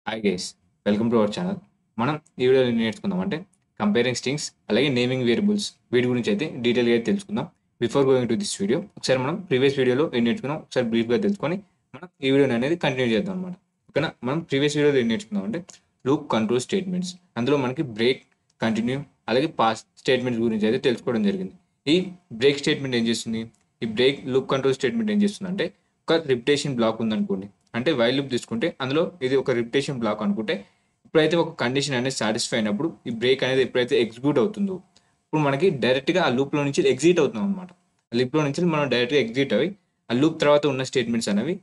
Hi guys, welcome to our channel. మనం ఈ వీడియోలో ఏం నేర్చుకుందాం అంటే కంపేరింగ్ స్ట్రింగ్స్ అలాగే నేమింగ్ వేరియబుల్స్ వీటి గురించి అయితే డీటెయిల్గా అయితే తెలుసుకుందాం. Before going to this video ఒకసారి మనం ప్రీవియస్ వీడియోలో ఏం నేర్చుకున్నాం ఒకసారి బ్రీఫ్గా తెలుసుకొని మనం ఈ వీడియోని అనేది కంటిన్యూ చేద్దాం అనమాట. ఓకేనా? మనం ప్రీవియస్ వీడియోలో ఏం నేర్చుకున్నాం అంటే లూప్ కంట్రోల్ స్టేట్మెంట్స్, అందులో మనకి బ్రేక్, కంటిన్యూ అలాగే పాస్ స్టేట్మెంట్స్ గురించి అయితే తెలుసుకోవడం జరిగింది. ఈ బ్రేక్ స్టేట్మెంట్ ఏం చేస్తుంది, ఈ బ్రేక్ లూప్ కంట్రోల్ స్టేట్మెంట్ ఏం చేస్తుంది అంటే ఒక రిపిటేషన్ బ్లాక్ ఉందనుకోండి, అంటే వైల్ లూప్ తీసుకుంటే అందులో ఇది ఒక రిపిటేషన్ బ్లాక్ అనుకుంటే ఎప్పుడైతే ఒక కండిషన్ అనేది సాటిస్ఫై అయినప్పుడు ఈ బ్రేక్ అనేది ఎప్పుడైతే ఎగ్జిక్యూట్ అవుతుందో ఇప్పుడు మనకి డైరెక్ట్గా ఆ లూప్లో నుంచి ఎగ్జిట్ అవుతున్నాం అనమాట. ఆ లూప్లో నుంచి మనం డైరెక్ట్గా ఎగ్జిట్ అవి ఆ లూప్ తర్వాత ఉన్న స్టేట్మెంట్స్ అనేవి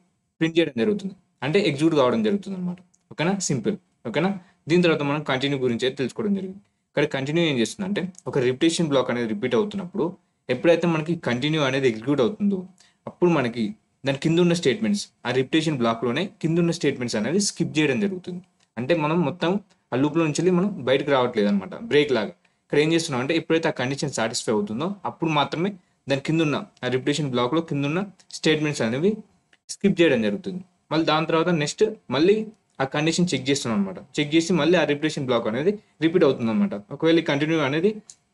ప్రింట్ చేయడం జరుగుతుంది, అంటే ఎగ్జిక్యూట్ కావడం జరుగుతుంది అనమాట. ఓకేనా? సింపుల్. ఓకేనా? దీని తర్వాత మనం కంటిన్యూ గురించి అయితే తెలుసుకోవడం జరిగింది. ఇక్కడ కంటిన్యూ ఏం చేస్తుందంటే ఒక రిపిటేషన్ బ్లాక్ అనేది రిపీట్ అవుతున్నప్పుడు ఎప్పుడైతే మనకి కంటిన్యూ అనేది ఎగ్జిక్యూట్ అవుతుందో అప్పుడు మనకి దాని కింద ఉన్న స్టేట్మెంట్స్ ఆ రిపిటేషన్ బ్లాక్లోనే కింద ఉన్న స్టేట్మెంట్స్ అనేవి స్కిప్ చేయడం జరుగుతుంది. అంటే మనం మొత్తం ఆ లూప్లో నుంచి మనం బయటకు రావట్లేదు అనమాట, బ్రేక్ లాగా. ఇక్కడ ఏం చేస్తున్నాం అంటే ఎప్పుడైతే ఆ కండిషన్ సాటిస్ఫై అవుతుందో అప్పుడు మాత్రమే దాని కింద ఉన్న ఆ రిపిటేషన్ బ్లాక్లో కింద ఉన్న స్టేట్మెంట్స్ అనేవి స్కిప్ చేయడం జరుగుతుంది. మళ్ళీ దాని తర్వాత నెక్స్ట్ మళ్ళీ ఆ కండిషన్ చెక్ చేస్తున్నాం అనమాట. చెక్ చేసి మళ్ళీ ఆ రిపిటేషన్ బ్లాక్ అనేది రిపీట్ అవుతుంది అనమాట. ఒకవేళ కంటిన్యూ అనేది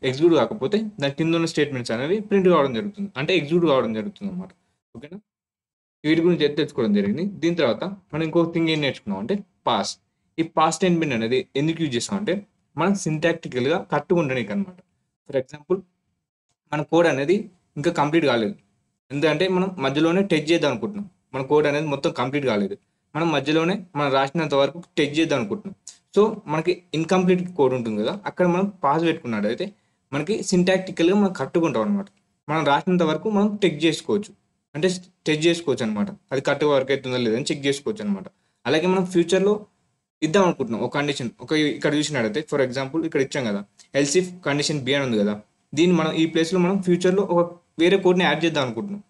ఎగ్జిక్యూట్ కాకపోతే దాని కింద ఉన్న స్టేట్మెంట్స్ అనేవి ప్రింట్ కావడం జరుగుతుంది, అంటే ఎగ్జిక్యూట్ కావడం జరుగుతుంది అనమాట. ఓకేనా? వీటి గురించి అయితే తెలుసుకోవడం జరిగింది. దీని తర్వాత మనం ఇంకో థింగ్ ఏం నేర్చుకున్నాం అంటే పాస్. ఈ పాస్ స్టేట్మెంట్ అనేది ఎందుకు యూజ్ చేస్తాం అంటే మనం సింటాక్టికల్గా కరెక్ట్గా ఉండడానికి అనమాట. ఫర్ ఎగ్జాంపుల్ మన కోడ్ అనేది ఇంకా కంప్లీట్ కాలేదు, ఎందుకంటే మనం మధ్యలోనే టెస్ట్ చేద్దాం అనుకుంటున్నాం. మన కోడ్ అనేది మొత్తం కంప్లీట్ కాలేదు, మనం మధ్యలోనే మనం రాసినంత వరకు టెస్ట్ చేద్దాం అనుకుంటున్నాం. సో మనకి ఇన్కంప్లీట్ కోడ్ ఉంటుంది కదా, అక్కడ మనం పాస్ పెట్టుకున్నట్టయితే మనకి సింటాక్టికల్గా మనం కరెక్ట్గా ఉంటాం అనమాట. మనం రాసినంత వరకు మనం టెస్ట్ చేసుకోవచ్చు, అంటే టెస్ట్ చేసుకోవచ్చు అనమాట. అది కరెక్ట్గా వర్క్ అవుతుందో లేదని చెక్ చేసుకోవచ్చు అనమాట. అలాగే మనం ఫ్యూచర్లో ఇద్దాం అనుకుంటున్నాం ఒక కండిషన్, ఇక్కడ చూసినట్టయితే ఫర్ ఎగ్జాంపుల్ ఇక్కడ ఇచ్చాం కదా, ఎల్స్ ఇఫ్ కండిషన్ బి అని ఉంది కదా, దీన్ని మనం ఈ ప్లేస్లో మనం ఫ్యూచర్లో ఒక వేరే కోడ్ని యాడ్ చేద్దాం అనుకుంటున్నాం.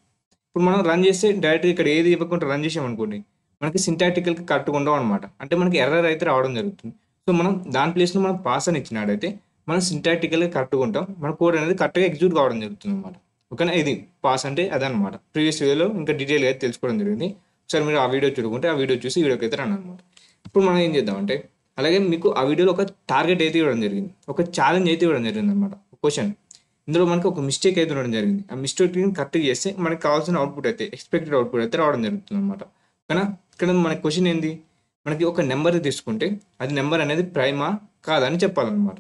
ఇప్పుడు మనం రన్ చేస్తే డైరెక్ట్ ఇక్కడ ఏది ఇవ్వకుండా రన్ చేసామనుకోండి మనకి సింటాక్టికల్గా కరెక్ట్గా ఉండవు అనమాట, అంటే మనకి ఎర్రర్ అయితే రావడం జరుగుతుంది. సో మనం దాని ప్లేస్లో మనం పాస్ అని ఇచ్చినట్టయితే మనం సింటాక్టికల్గా కరెక్ట్గా ఉంటాం, మన కోడ్ అనేది కరెక్ట్గా ఎగ్జిక్యూట్ కావడం జరుగుతుంది అనమాట. ఓకేనా? ఇది పాస్ అంటే అదనమాట. ప్రీవియస్ వీడియోలో ఇంకా డీటెయిల్గా అయితే తెలుసుకోవడం జరిగింది. ఒకసారి మీరు ఆ వీడియో చూడుకుంటే ఆ వీడియో చూసి వీడియోకి అయితే రన్ అనమాట. ఇప్పుడు మనం ఏం చేద్దామంటే అలాగే మీకు ఆ వీడియోలో ఒక టార్గెట్ అయితే ఇవ్వడం జరిగింది, ఒక ఛాలెంజ్ అయితే ఇవ్వడం జరిగింది అనమాట, క్వశ్చన్. ఇందులో మనకి ఒక మిస్టేక్ అయితే ఉండడం జరిగింది. ఆ మిస్టేక్ని కరెక్ట్ చేస్తే మనకి కావాల్సిన అవుట్పుట్ అయితే ఎక్స్పెక్టెడ్ అవుట్పుట్ అయితే రావడం జరుగుతుంది అనమాట. కానీ ఇక్కడ మన క్వశ్చన్ ఏంది, మనకి ఒక నెంబర్ తీసుకుంటే అది నెంబర్ అనేది ప్రైమా కాదా అని చెప్పాలన్నమాట.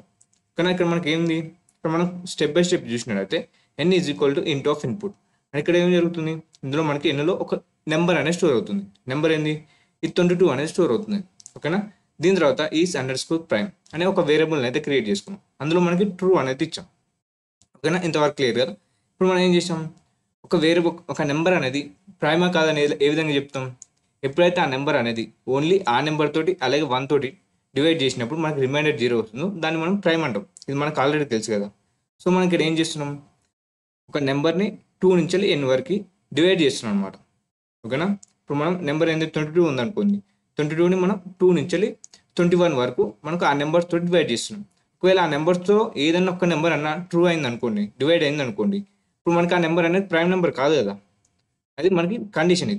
కానీ ఇక్కడ మనకి ఏంది, ఇక్కడ మనం స్టెప్ బై స్టెప్ చూసినట్టయితే n ఈజ్ ఈక్వల్ టు ఇంట్ ఆఫ్ ఇన్పుట్. అండ్ ఇక్కడ ఏం జరుగుతుంది, ఇందులో మనకి ఎన్లో ఒక నెంబర్ అనేది స్టోర్ అవుతుంది. నెంబర్ ఏంది, ఇది 22 అనేది స్టోర్ అవుతుంది. ఓకేనా? దీని తర్వాత ఈస్ అండర్ స్కోర్ ప్రైమ్ అనే ఒక వేరియబుల్ని అయితే క్రియేట్ చేసుకున్నాం, అందులో మనకి ట్రూ అనేది ఇచ్చాం. ఓకేనా? ఇంతవరకు క్లియర్ కదా? ఇప్పుడు మనం ఏం చేసాం, ఒక వేరియబుల్ ఒక నెంబర్ అనేది ప్రైమా కాదని ఏ విధంగా చెప్తాం, ఎప్పుడైతే ఆ నెంబర్ అనేది ఓన్లీ ఆ నెంబర్ తోటి అలాగే 1 తోటి డివైడ్ చేసినప్పుడు మనకి రిమైండర్ 0 వస్తుందో దాన్ని మనం ప్రైమ్ అంటాం. ఇది మనకు ఆల్రెడీ తెలుసు కదా. సో మనం ఇక్కడ ఏం చేస్తున్నాం, ఒక నెంబర్ని 2 నుంచి n వరకు డివైడ్ చేస్తున్నాం అనమాట. ఓకేనా? ఇప్పుడు మనం నెంబర్ ఏంది 22 ఉందనుకోండి, 22ని మనం 2 నుంచి 21 వరకు మనకు ఆ నెంబర్స్ తోటి డివైడ్ చేస్తున్నాం. ఒకవేళ ఆ నెంబర్స్తో ఏదైనా ఒక నెంబర్ అన్న ట్రూ అయింది అనుకోండి, డివైడ్ అయింది అనుకోండి, ఇప్పుడు మనకి ఆ నెంబర్ అనేది ప్రైమ్ నెంబర్ కాదు కదా, అది మనకి కండిషన్.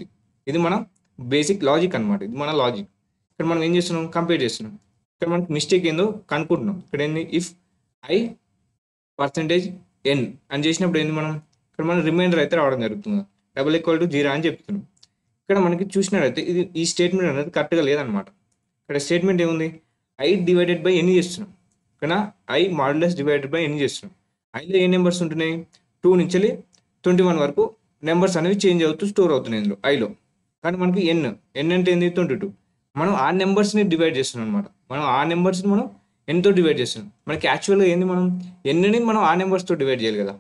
ఇది మన బేసిక్ లాజిక్ అనమాట, ఇది మన లాజిక్. ఇక్కడ మనం ఏం చేస్తున్నాం, కంపేర్ చేస్తున్నాం. ఇక్కడ మనకి మిస్టేక్ ఏందో కనుక్కుంటున్నాం. ఇక్కడ ఏంది, ఇఫ్ ఐ పర్సెంటేజ్ ఎన్ అని చేసినప్పుడు ఏంది, మనం ఇక్కడ మనం రిమైండర్ అయితే రావడం జరుగుతుంది, =0 అని చెప్తున్నాం. ఇక్కడ మనకి చూసినట్లయితే ఇది ఈ స్టేట్మెంట్ అనేది కరెక్ట్గా లేదనమాట. ఇక్కడ స్టేట్మెంట్ ఏముంది, ఐ డివైడెడ్ బై ఎన్ని చేస్తున్నాం, ఇక్కడ ఐ మాడ్యులస్ డివైడెడ్ బై ఎన్ని చేస్తున్నాం. ఐలో ఏ నెంబర్స్ ఉంటున్నాయి, 2 నుంచి 21 వరకు నెంబర్స్ అనేవి చేంజ్ అవుతూ స్టోర్ అవుతున్నాయి ఇందులో ఐలో. కానీ మనకి ఎన్ అంటే ఏంది 22, మనం ఆ నెంబర్స్ని డివైడ్ చేస్తున్నాం అనమాట. మనం ఆ నెంబర్స్ని మనం ఎన్తో డివైడ్ చేస్తున్నాం. మనకి యాక్చువల్గా ఏంది, మనం ఎన్ని మనం ఆ నెంబర్స్తో డివైడ్ చేయాలి కదా,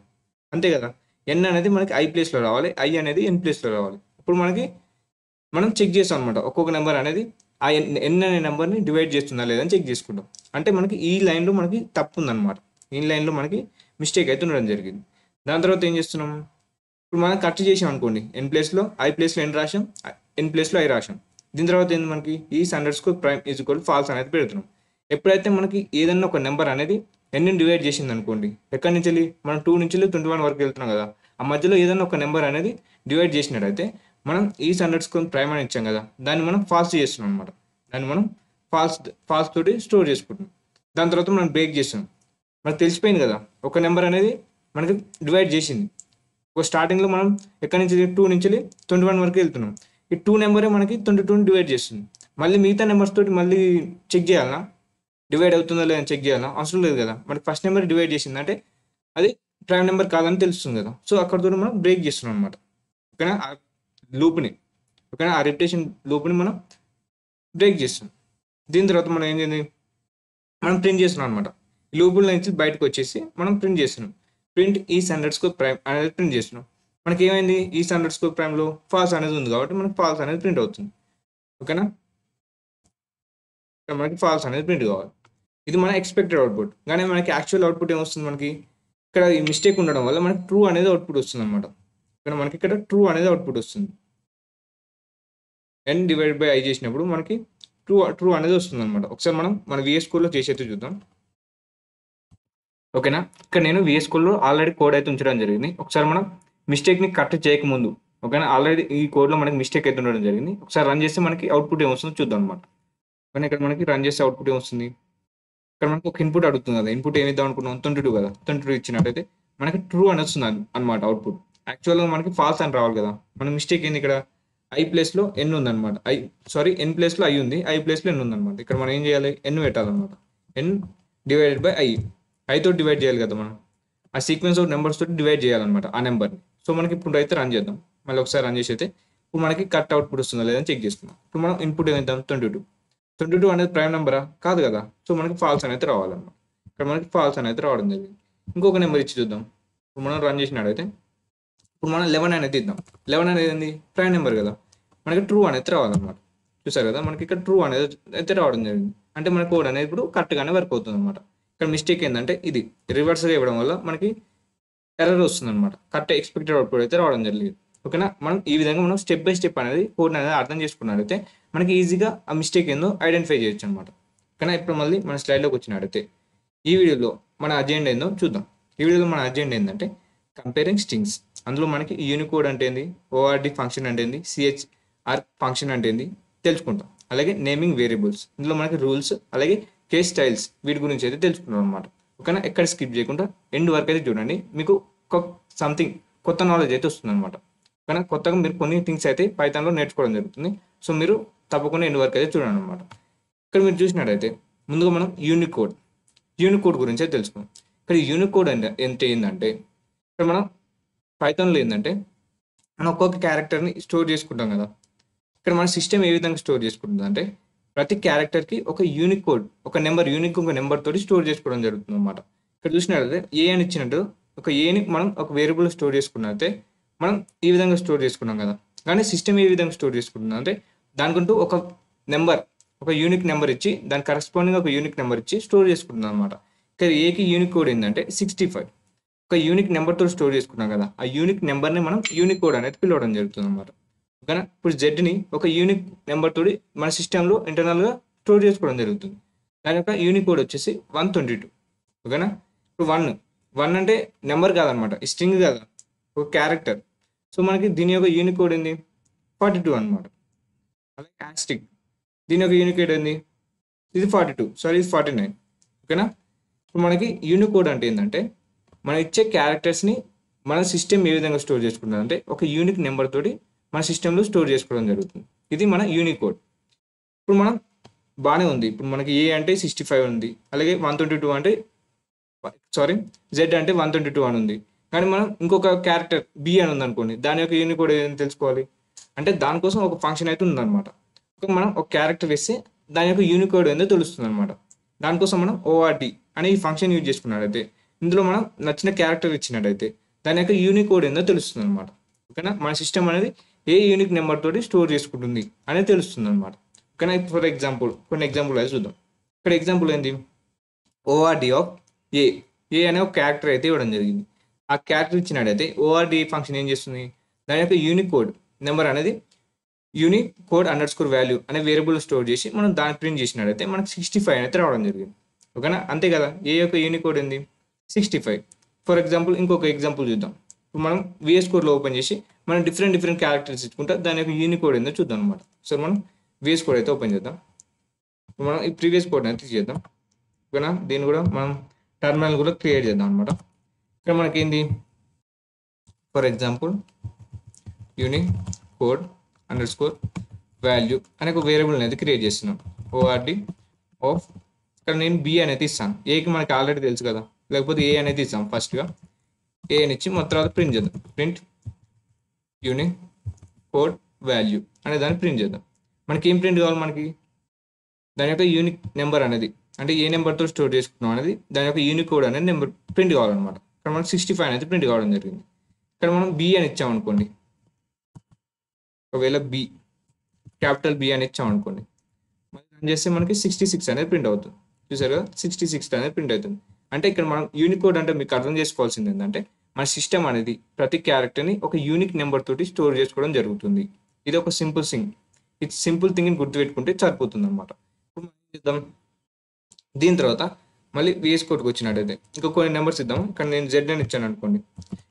అంతే కదా. ఎన్ అనేది మనకి ఐ ప్లేస్లో రావాలి, ఐ అనేది ఎన్ ప్లేస్లో రావాలి. ఇప్పుడు మనం చెక్ చేస్తాం అనమాట, ఒక్కొక్క నెంబర్ అనేది ఆ ఎన్ అనే నెంబర్ని డివైడ్ చేస్తుందా లేదని చెక్ చేసుకుంటాం. అంటే మనకి ఈ లైన్లో మనకి తప్పు ఉందన్నమాట, ఈ లైన్లో మనకి మిస్టేక్ అయితే ఉండడం జరిగింది. దాని తర్వాత ఏం చేస్తున్నాం, ఇప్పుడు మనం కట్ చేసాం అనుకోండి, ఎన్ ప్లేస్లో ఐ ప్లేస్లో ఎన్ రాసాం, ఎన్ ప్లేస్లో ఐ రాసాం. దీని తర్వాత ఏంది, మనకి is underscore prime is equal false అనేది పెడుతున్నాం. ఎప్పుడైతే మనకి ఏదన్నా ఒక నెంబర్ అనేది ఎన్ని డివైడ్ చేసింది అనుకోండి, ఎక్కడి నుంచి మనం 2 నుంచి 21 వరకు వెళ్తున్నాం కదా, ఆ మధ్యలో ఏదైనా ఒక నెంబర్ అనేది డివైడ్ చేసినట్టయితే మనం ఈస్ అండర్ స్కోర్ ప్రైమ్ అని ఇచ్చాం కదా, దాన్ని మనం ఫాల్స్ చేస్తున్నాం అనమాట. దాన్ని మనం ఫాల్స్ తోటి స్టోర్ చేసుకుంటున్నాం. దాని తర్వాత మనం బ్రేక్ చేస్తున్నాం. మనకు తెలిసిపోయింది కదా, ఒక నెంబర్ అనేది మనకి డివైడ్ చేసింది. ఒక స్టార్టింగ్లో మనం ఎక్కడి నుంచి 2 నుంచి 21 వరకు వెళ్తున్నాం. ఈ 2 నెంబరే మనకి 22ని డివైడ్ చేస్తుంది. మళ్ళీ మిగతా నెంబర్స్ తోటి మళ్ళీ చెక్ చేయాలన్నా, డివైడ్ అవుతుందో లేదని చెక్ చేయాలన్నా అవసరం లేదు కదా. మనకి ఫస్ట్ నెంబర్ డివైడ్ చేసింది అంటే అది ప్రైమ్ నెంబర్ కాదని తెలుస్తుంది కదా. సో అక్కడితో మనం బ్రేక్ చేస్తున్నాం అనమాట. ఓకేనా, ఆ లూప్ని, ఓకేనా, ఆ రిపిటేషన్ లూప్ని మనం బ్రేక్ చేస్తాం. దీని తర్వాత మనం ఏం చేయాలి, మనం ప్రింట్ చేస్తున్నాం అనమాట. ఈ లూపుల నుంచి బయటకు వచ్చేసి మనం ప్రింట్ చేస్తున్నాం. ప్రింట్ ఈస్_ప్రైమ్ అనేది ప్రింట్ చేస్తున్నాం. మనకి ఏమైంది, ఈస్_ప్రైమ్లో ఫాల్స్ అనేది ఉంది కాబట్టి మనకి ఫాల్స్ అనేది ప్రింట్ అవుతుంది. ఓకేనా, మనకి ఫాల్స్ అనేది ప్రింట్ కావాలి. ఇది మన ఎక్స్పెక్టెడ్ అవుట్పుట్. కానీ మనకి యాక్చువల్ అవుట్పుట్ ఏమొస్తుంది, మనకి ఇక్కడ ఈ మిస్టేక్ ఉండడం వల్ల మనకి ట్రూ అనేది అవుట్పుట్ వస్తుంది అనమాట. ఇక్కడ మనకి ఇక్కడ ట్రూ అనేది అవుట్పుట్ వస్తుంది. n/i చేసినప్పుడు మనకి ట్రూ అనేది వస్తుంది అనమాట. ఒకసారి మనం మన VS Codeలో చేసేది చూద్దాం. ఓకేనా, ఇక్కడ నేను VS Codeలో ఆల్రెడీ కోడ్ అయితే ఉంచడం జరిగింది. ఒకసారి మనం మిస్టేక్ని కట్ చేయకముందు, ఓకేనా, ఆల్రెడీ ఈ కోడ్లో మనకి మిస్టేక్ అయితే ఉండడం జరిగింది. ఒకసారి రన్ చేస్తే మనకి అవుట్పుట్ ఏమొస్తుందో చూద్దాం అనమాట. కానీ ఇక్కడ మనకి రన్ చేస్తే అవుట్పుట్ ఏమొస్తుంది, ఇక్కడ మనకి ఒక ఇన్పుట్ అడుగుతుంది కదా. ఇన్పుట్ ఏమి ఇద్దాం అనుకున్నాం, 22 కదా. 22 ఇచ్చినట్టయితే మనకి ట్రూ అని వస్తుంది అనమాట అవుట్పుట్. యాక్చువల్గా మనకి ఫాల్స్ అని రావాలి కదా. మన మిస్టేక్ ఏంది, ఇక్కడ i ప్లేస్లో n ఉందన్నమాట. n ప్లేస్లో i ఉంది, i ప్లేస్లో n ఉందన్నమాట. ఇక్కడ మనం ఏం చేయాలి, n పెట్టాలన్నమాట. n/i, ఐతో డివైడ్ చేయాలి కదా మనం. ఆ సీక్వెన్స్ ఆఫ్ నెంబర్స్ తోటి డివైడ్ చేయాలన్నమాట ఆ నెంబర్ని. సో మనకి ఇప్పుడు అయితే రన్ చేద్దాం. మళ్ళీ ఒకసారి రన్ చేసి అయితే ఇప్పుడు మనకి కరెక్ట్ అవుట్పుట్ వస్తుందా లేదని చెక్ చేసుకుందాం. ఇప్పుడు మనం ఇన్పుట్ ఏమిద్దాం, 22 అనేది ప్రైమ్ నెంబరా, కాదు కదా. సో మనకి ఫాల్స్ అనేది రావాలన్నమాట. ఇక్కడ మనకి ఫాల్స్ అనేది రావడం జరిగింది. ఇంకొక నెంబర్ ఇచ్చి చూద్దాం. ఇప్పుడు మనం రన్ చేసినట్టయితే ఇప్పుడు మనం 11 అనేది ఇద్దాం. 11 అనేది ఏంది, ప్రైమ్ నెంబర్ కదా. మనకి ట్రూ అనేది రావాలన్నమాట. చూసారు కదా, మనకి ఇక్కడ ట్రూ అనేది అయితే రావడం జరిగింది. అంటే మన కోడ్ అనేది ఇప్పుడు కరెక్ట్గానే వర్క్ అవుతుంది అనమాట. ఇక్కడ మిస్టేక్ ఏంటంటే ఇది రివర్స్గా ఇవ్వడం వల్ల మనకి ఎర్రర్ వస్తుంది అనమాట. కరెక్ట్ ఎక్స్పెక్టెడ్ అవుట్పుట్ అయితే రావడం జరిగింది. ఓకేనా, మనం ఈ విధంగా మనం స్టెప్ బై స్టెప్ అనేది కోడ్ అనేది అర్థం చేసుకున్నట్టయితే మనకి ఈజీగా ఆ మిస్టేక్ ఏందో ఐడెంటిఫై చేయొచ్చు అనమాట. ఓకేనా, ఇప్పుడు మళ్ళీ మన స్లైడ్లోకి వచ్చినట్టయితే ఈ వీడియోలో మన అజెండా ఏందో చూద్దాం. ఈ వీడియోలో మన అజెండా ఏంటంటే కంపేరింగ్ స్ట్రింగ్స్. అందులో మనకి యూనికోడ్ అంటే ఏంది, ORD ఫంక్షన్ అంటే ఏంది, CHR ఫంక్షన్ అంటే ఏంది తెలుసుకుంటాం. అలాగే నేమింగ్ వేరియబుల్స్, ఇందులో మనకి రూల్స్ అలాగే కేస్ స్టైల్స్ వీటి గురించి అయితే తెలుసుకున్నాం అనమాట. ఓకేనా, ఎక్కడ స్కిప్ చేయకుండా ఎండ్ వరకు అయితే చూడండి. మీకు సంథింగ్ కొత్త నాలెడ్జ్ అయితే వస్తుంది అనమాట. కానీ కొత్తగా మీరు కొన్ని థింగ్స్ అయితే పైథాన్లో నేర్చుకోవడం జరుగుతుంది. సో మీరు తప్పకుండా ఎండ్ వరకు అయితే చూడండి అనమాట. ఇక్కడ మీరు చూసినట్టయితే ముందుగా మనం యూనికోడ్ గురించి అయితే తెలుసుకున్నాం. ఇక్కడ యూనికోడ్ అంటే ఏంటంటే ఇక్కడ మనం పైథాన్లో ఏంటంటే మనం ఒక్కొక్క క్యారెక్టర్ని స్టోర్ చేసుకుంటాం కదా. ఇక్కడ మన సిస్టమ్ ఏ విధంగా స్టోర్ చేసుకుంటుంది అంటే ప్రతి క్యారెక్టర్కి ఒక యూనిక్ కోడ్, ఒక నెంబర్ తోటి స్టోర్ చేసుకోవడం జరుగుతుంది అనమాట. ఇక్కడ చూసినట్లయితే ఏ అని ఇచ్చినట్టు ఒక ఏని మనం ఒక వేరియబుల్ స్టోర్ చేసుకున్నట్లయితే మనం ఈ విధంగా స్టోర్ చేసుకున్నాం కదా. కానీ సిస్టమ్ ఏ విధంగా స్టోర్ చేసుకుంటుంది అంటే దానికంటూ ఒక యూనిక్ నెంబర్ ఇచ్చి దాని కరెస్పాండింగ్ ఒక యూనిక్ నెంబర్ ఇచ్చి స్టోర్ చేసుకుంటుంది అనమాట. ఇక్కడ ఏకి యూనిక్ కోడ్ ఏంటంటే 65. ఒక యూనిక్ నెంబర్తో స్టోర్ చేసుకున్నాం కదా, ఆ యూనిక్ నెంబర్ని మనం యూనిక్ కోడ్ అనేది పిలవడం జరుగుతుంది అనమాట. ఓకేనా, ఇప్పుడు జెడ్ని ఒక యూనిక్ నెంబర్ తోటి మన సిస్టంలో ఇంటర్నల్గా స్టోర్ చేసుకోవడం జరుగుతుంది. దాని యొక్క యూనిక్ కోడ్ వచ్చేసి 122. ఓకేనా, ఇప్పుడు వన్ అంటే నెంబర్ కాదనమాట, స్ట్రింగ్ కాదు, ఒక క్యారెక్టర్. సో మనకి దీని యొక్క యూనిక్ కోడ్ ఏంది 42 అనమాట. అలాగే యాస్టిక్, దీని యొక్క యూనిక్ కోడ్ ఏంది, ఇది 42, సారీ ఇది 49. ఓకేనా, ఇప్పుడు మనకి యూనిక్ కోడ్ అంటే ఏంటంటే మనం ఇచ్చే క్యారెక్టర్స్ని మన సిస్టమ్ ఏ విధంగా స్టోర్ చేసుకుంటుంది అంటే ఒక యూనిక్ నెంబర్ తోటి మన సిస్టంలో స్టోర్ చేసుకోవడం జరుగుతుంది. ఇది మన యూనిక్ కోడ్. ఇప్పుడు మనం బాగానే ఉంది. ఇప్పుడు మనకి ఏ అంటే 65 ఉంది, అలాగే 122 అంటే జెడ్ అంటే 122 అని ఉంది. కానీ మనం ఇంకొక క్యారెక్టర్ బి అని ఉంది అనుకోండి, దాని యొక్క యూనిక్ కోడ్ ఏదైనా తెలుసుకోవాలి అంటే దానికోసం ఒక ఫంక్షన్ అయితే ఉందన్నమాట. మనం ఒక క్యారెక్టర్ వేస్తే దాని యొక్క యూనిక్ కోడ్ ఏందో తెలుస్తుంది అనమాట. దానికోసం మనం ORD అనే ఈ ఫంక్షన్ యూజ్ చేసుకున్నట్టయితే ఇందులో మనం నచ్చిన క్యారెక్టర్ ఇచ్చినట్టయితే దాని యొక్క యూనిక్ కోడ్ ఏందో తెలుస్తుంది అనమాట. ఓకేనా, మన సిస్టమ్ అనేది ఏ యూనిక్ నెంబర్ తోటి స్టోర్ చేసుకుంటుంది అనేది తెలుస్తుంది అనమాట. ఓకేనా, ఫర్ ఎగ్జాంపుల్ కొన్ని ఎగ్జాంపుల్ అయితే చూద్దాం. ఇక్కడ ఎగ్జాంపుల్ ఏంది, ORD ఆఫ్ ఏ అనే ఒక క్యారెక్టర్ అయితే ఇవ్వడం జరిగింది. ఆ క్యారెక్టర్ ఇచ్చినట్టయితే ORD ఫంక్షన్ ఏం చేస్తుంది, దాని యొక్క యూనిక్ కోడ్ నెంబర్ అనేది యూనిక్ కోడ్ _వాల్యూ అనే వేరియబుల్ స్టోర్ చేసి మనం దాన్ని ప్రింట్ చేసినట్టయితే మనకు 65 అయితే రావడం జరిగింది. ఓకేనా, అంతే కదా. ఏ యొక్క యూనిక్ కోడ్ ఏంది 65. ఫర్ ఎగ్జాంపుల్ ఇంకొక ఎగ్జాంపుల్ చూద్దాం. ఇప్పుడు మనం VS Codeలో ఓపెన్ చేసి మనం డిఫరెంట్ క్యారెక్టర్స్ ఇచ్చుకుంటా దాని యొక్క యూనిక్ కోడ్ ఏందో చూద్దాం అనమాట. సో మనం VS Code అయితే ఓపెన్ చేద్దాం. మనం ఈ ప్రీవియస్ కోడ్ అయితే చేద్దాం. ఓకేనా, దీన్ని కూడా మనం టర్మినల్ కూడా క్రియేట్ చేద్దాం అనమాట. ఇక్కడ మనకి ఏంది, for example unique code under score value అనే ఒక వేరియబుల్ అనేది క్రియేట్ చేస్తున్నాం. ఓఆర్డి ఆఫ్, ఇక్కడ నేను బి అనేది ఇస్తాను. ఏకి మనకి ఆల్రెడీ తెలుసు కదా, లేకపోతే ఏ అనేది ఇస్తాం. ఫస్ట్గా ఏ అని ఇచ్చి మొత్తం తర్వాత ప్రింట్ చేద్దాం. ప్రింట్ యూనిక్ కోడ్ వాల్యూ అనే దాన్ని ప్రింట్ చేద్దాం. మనకి ఏం ప్రింట్ కావాలి, మనకి దాని యొక్క యూనిక్ నెంబర్ అనేది, అంటే ఏ నెంబర్తో స్టోర్ చేసుకున్నాం అనేది దాని యొక్క యూనిక్ కోడ్ అనేది నెంబర్ ప్రింట్ కావాలన్నమాట. ఇక్కడ మనకి 65 అనేది ప్రింట్ కావడం జరిగింది. ఇక్కడ మనం బి అని ఇచ్చామనుకోండి, ఒకవేళ బి క్యాపిటల్ బి అని ఇచ్చామనుకోండి, మనం రన్ చేస్తే మనకి 66 అనేది ప్రింట్ అవుతుంది. చూసారు కదా, 66 అనేది ప్రింట్ అవుతుంది. అంటే ఇక్కడ మనం యూనిక్ కోడ్ అంటే మీకు అర్థం చేసుకోవాల్సింది ఏంటంటే, మన సిస్టమ్ అనేది ప్రతి క్యారెక్టర్ని ఒక యూనిక్ నెంబర్ తోటి స్టోర్ చేసుకోవడం జరుగుతుంది. ఇది ఒక సింపుల్ థింగ్. ఇది సింపుల్ థింగ్ని గుర్తుపెట్టుకుంటే సరిపోతుంది అనమాట. ఇప్పుడు మనం చేద్దాం. దీని తర్వాత మళ్ళీ VS కోడ్కి వచ్చినట్టయితే ఇంకా కొన్ని నెంబర్స్ ఇద్దాం. ఇక్కడ నేను జెడ్ అని ఇచ్చాను అనుకోండి,